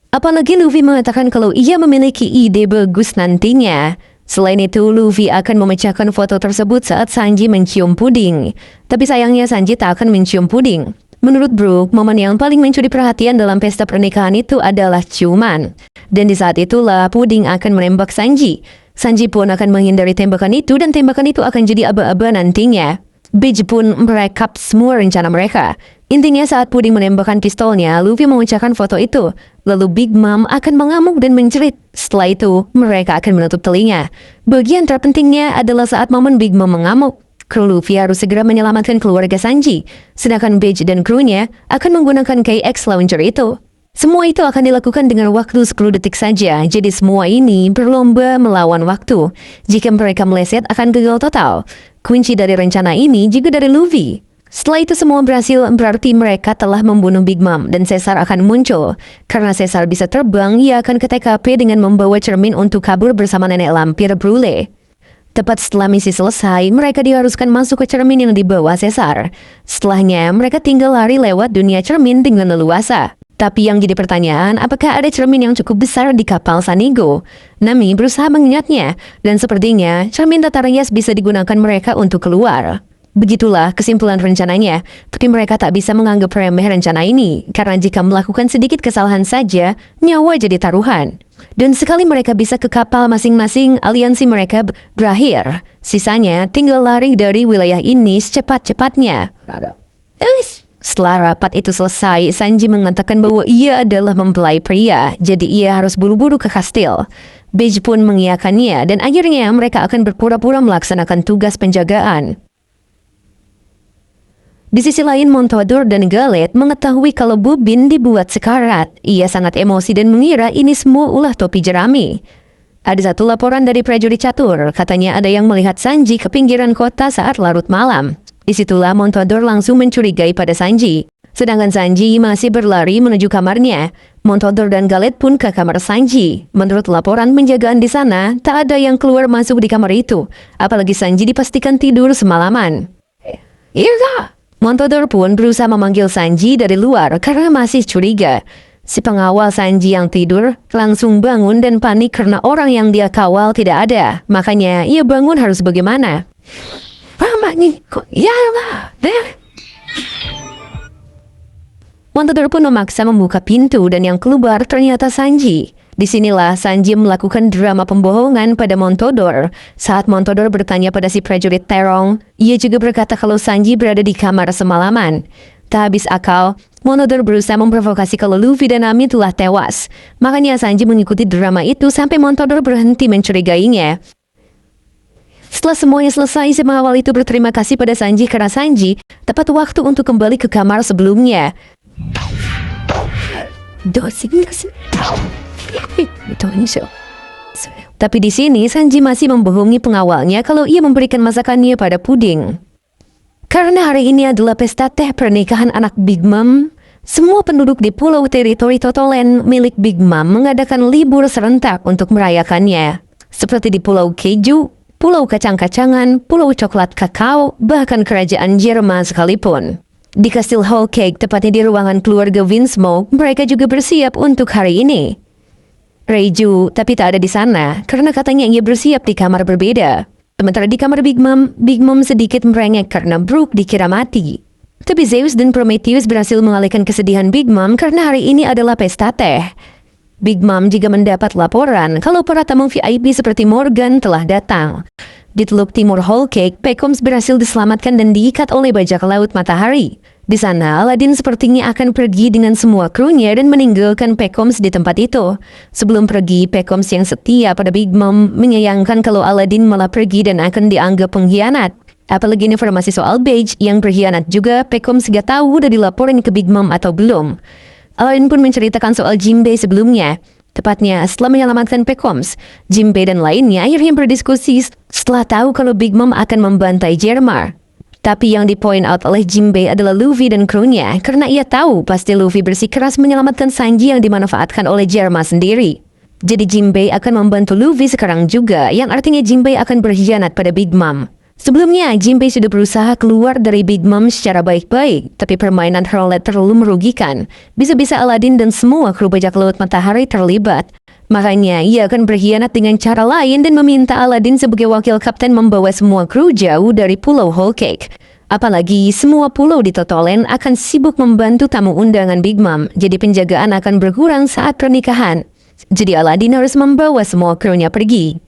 Apalagi Luffy mengatakan kalau ia memiliki ide bagus nantinya. Selain itu, Luffy akan memecahkan foto tersebut saat Sanji mencium puding. Tapi sayangnya Sanji tak akan mencium puding. Menurut Brook, momen yang paling mencuri perhatian dalam pesta pernikahan itu adalah ciuman. Dan di saat itulah puding akan menembak Sanji. Sanji pun akan menghindari tembakan itu dan tembakan itu akan jadi aba-aba nantinya. Beige pun merekap semua rencana mereka. Intinya saat puding menembakkan pistolnya, Luffy mengucapkan foto itu. Lalu Big Mom akan mengamuk dan menjerit. Setelah itu, mereka akan menutup telinga. Bagian terpentingnya adalah saat momen Big Mom mengamuk. Kru Luffy harus segera menyelamatkan keluarga Sanji, sedangkan Beige dan krunya akan menggunakan KX Launcher itu. Semua itu akan dilakukan dengan waktu 10 detik saja, jadi semua ini berlomba melawan waktu. Jika mereka meleset akan gagal total. Kunci dari rencana ini juga dari Luffy. Setelah itu semua berhasil, berarti mereka telah membunuh Big Mom dan Caesar akan muncul. Karena Caesar bisa terbang, ia akan ke TKP dengan membawa cermin untuk kabur bersama nenek lampir Brule. Tepat setelah misi selesai, mereka diharuskan masuk ke cermin yang dibawa Caesar. Setelahnya, mereka tinggal lari lewat dunia cermin dengan leluasa. Tapi yang jadi pertanyaan, apakah ada cermin yang cukup besar di kapal Sanigo? Nami berusaha mengingatnya, dan sepertinya cermin tata rias bisa digunakan mereka untuk keluar. Begitulah kesimpulan rencananya, tapi mereka tak bisa menganggap remeh rencana ini, karena jika melakukan sedikit kesalahan saja, nyawa jadi taruhan. Dan sekali mereka bisa ke kapal masing-masing, aliansi mereka berakhir. Sisanya tinggal lari dari wilayah ini secepat-cepatnya. Setelah rapat itu selesai, Sanji mengatakan bahwa ia adalah mempelai pria, jadi ia harus buru-buru ke kastil. Beige pun mengiyakannya, dan akhirnya mereka akan berpura-pura melaksanakan tugas penjagaan. Di sisi lain, Montador dan Galet mengetahui kalau Bubin dibuat sekarat. Ia sangat emosi dan mengira ini semua ulah topi jerami. Ada satu laporan dari prajurit catur, katanya ada yang melihat Sanji ke pinggiran kota saat larut malam. Disitulah Montador langsung mencurigai pada Sanji. Sedangkan Sanji masih berlari menuju kamarnya. Montador dan Galet pun ke kamar Sanji. Menurut laporan penjagaan di sana, tak ada yang keluar masuk di kamar itu. Apalagi Sanji dipastikan tidur semalaman. Iya, Montador pun berusaha memanggil Sanji dari luar karena masih curiga. Si pengawal Sanji yang tidur langsung bangun dan panik karena orang yang dia kawal tidak ada. Makanya ia bangun harus bagaimana? Montador pun memaksa membuka pintu dan yang keluar ternyata Sanji. Disinilah Sanji melakukan drama pembohongan pada Montador. Saat Montador bertanya pada si prajurit Terong, ia juga berkata kalau Sanji berada di kamar semalaman. Tak habis akal, Montador berusaha memprovokasi kalau Luffy dan Nami telah tewas. Makanya Sanji mengikuti drama itu sampai Montador berhenti mencurigainya. Setelah semuanya selesai, si pengawal itu berterima kasih pada Sanji karena Sanji tepat waktu untuk kembali ke kamar sebelumnya. Tapi di sini Sanji masih membohongi pengawalnya kalau ia memberikan masakannya pada Puding. Karena hari ini adalah pesta teh pernikahan anak Big Mom, semua penduduk di pulau teritori Totolen milik Big Mom mengadakan libur serentak untuk merayakannya. Seperti di Pulau Keju, Pulau Kacang-Kacangan, Pulau Coklat Kakao, bahkan Kerajaan Jerman sekalipun. Di Kastil Whole Cake, tepatnya di ruangan keluarga Vinsmoke, mereka juga bersiap untuk hari ini. Reiju, tapi tak ada di sana, karena katanya ia bersiap di kamar berbeda. Sementara di kamar Big Mom sedikit merengek karena Brook dikira mati. Tapi Zeus dan Prometheus berhasil mengalihkan kesedihan Big Mom karena hari ini adalah pesta teh. Big Mom juga mendapat laporan kalau para tamu VIP seperti Morgan telah datang. Di teluk timur Whole Cake, Pekoms berhasil diselamatkan dan diikat oleh bajak laut matahari. Di sana, Aladdin sepertinya akan pergi dengan semua krunya dan meninggalkan Pekoms di tempat itu. Sebelum pergi, Pekoms yang setia pada Big Mom menyayangkan kalau Aladdin malah pergi dan akan dianggap pengkhianat. Apalagi informasi soal Beige yang berkhianat juga, Pekoms gak tahu udah dilaporin ke Big Mom atau belum. Aladdin pun menceritakan soal Jinbei sebelumnya. Tepatnya setelah menyelamatkan Pekoms, Jinbei dan lainnya akhirnya berdiskusi setelah tahu kalau Big Mom akan membantai Jermar. Tapi yang di-point out oleh Jinbei adalah Luffy dan krunya karena ia tahu pasti Luffy bersikeras menyelamatkan Sanji yang dimanfaatkan oleh Jerma sendiri. Jadi Jinbei akan membantu Luffy sekarang juga, yang artinya Jinbei akan berkhianat pada Big Mom. Sebelumnya, Jinbei sudah berusaha keluar dari Big Mom secara baik-baik, tapi permainan Herlet terlalu merugikan. Bisa-bisa Aladdin dan semua kru bajak laut matahari terlibat. Makanya, ia akan berkhianat dengan cara lain dan meminta Aladdin sebagai wakil kapten membawa semua kru jauh dari Pulau Whole Cake. Apalagi, semua pulau di Totolen akan sibuk membantu tamu undangan Big Mom, jadi penjagaan akan berkurang saat pernikahan. Jadi Aladdin harus membawa semua krunya pergi.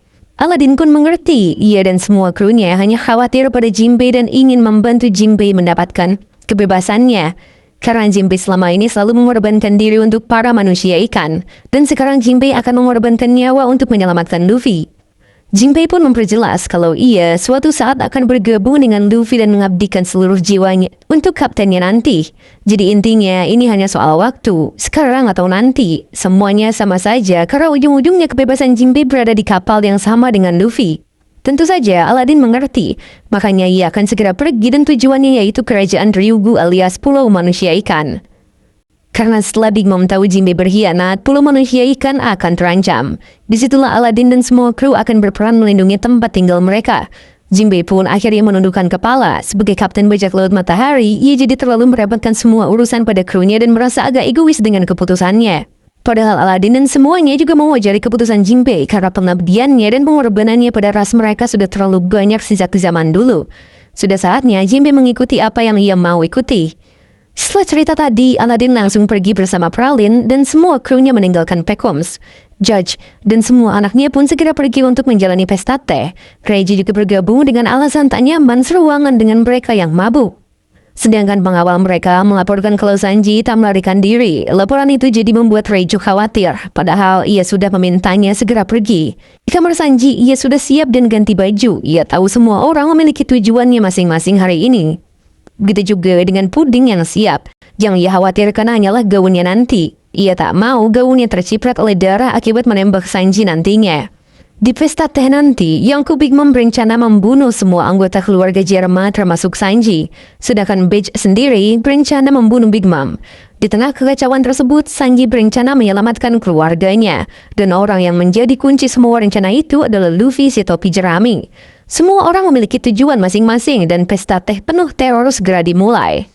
Aladdin pun mengerti, ia dan semua krunya hanya khawatir pada Jinbei dan ingin membantu Jinbei mendapatkan kebebasannya. Karena Jinbei selama ini selalu mengorbankan diri untuk para manusia ikan, dan sekarang Jinbei akan mengorbankan nyawa untuk menyelamatkan Luffy. Jinbei pun memperjelas kalau ia suatu saat akan bergabung dengan Luffy dan mengabdikan seluruh jiwanya untuk kaptennya nanti. Jadi intinya ini hanya soal waktu, sekarang atau nanti. Semuanya sama saja karena ujung-ujungnya kebebasan Jinbei berada di kapal yang sama dengan Luffy. Tentu saja Aladdin mengerti, makanya ia akan segera pergi dan tujuannya yaitu kerajaan Ryugu alias Pulau Manusia Ikan. Karena setelah Big Mom tahu Jinbei berkhianat, Pulau Manusia Ikan akan terancam. Disitulah Aladdin dan semua kru akan berperan melindungi tempat tinggal mereka. Jinbei pun akhirnya menundukkan kepala. Sebagai kapten bajak laut matahari, ia jadi terlalu merepotkan semua urusan pada krunya dan merasa agak egois dengan keputusannya. Padahal Aladdin dan semuanya juga mewajari keputusan Jinbei karena pengabdiannya dan pengorbanannya pada ras mereka sudah terlalu banyak sejak zaman dulu. Sudah saatnya Jinbei mengikuti apa yang ia mau ikuti. Setelah cerita tadi, Aladdin langsung pergi bersama Pralin dan semua krunya meninggalkan Pekoms. Judge dan semua anaknya pun segera pergi untuk menjalani pesta teh. Reggie juga bergabung dengan alasan tak nyaman seruangan dengan mereka yang mabuk. Sedangkan pengawal mereka melaporkan kalau Sanji tak melarikan diri. Laporan itu jadi membuat Reiju khawatir, padahal ia sudah memintanya segera pergi. Di kamar Sanji, ia sudah siap dan ganti baju. Ia tahu semua orang memiliki tujuannya masing-masing hari ini. Begitu juga dengan Puding yang siap. Yang ia khawatirkan hanyalah gaunnya nanti. Ia tak mau gaunnya terciprat oleh darah akibat menembak Sanji nantinya. Di pesta teh nanti, Yonko Big Mom berencana membunuh semua anggota keluarga Jerma termasuk Sanji. Sedangkan Beige sendiri berencana membunuh Big Mom. Di tengah kekacauan tersebut, Sanji berencana menyelamatkan keluarganya. Dan orang yang menjadi kunci semua rencana itu adalah Luffy si topi jerami. Semua orang memiliki tujuan masing-masing dan pesta teh penuh teror segera dimulai.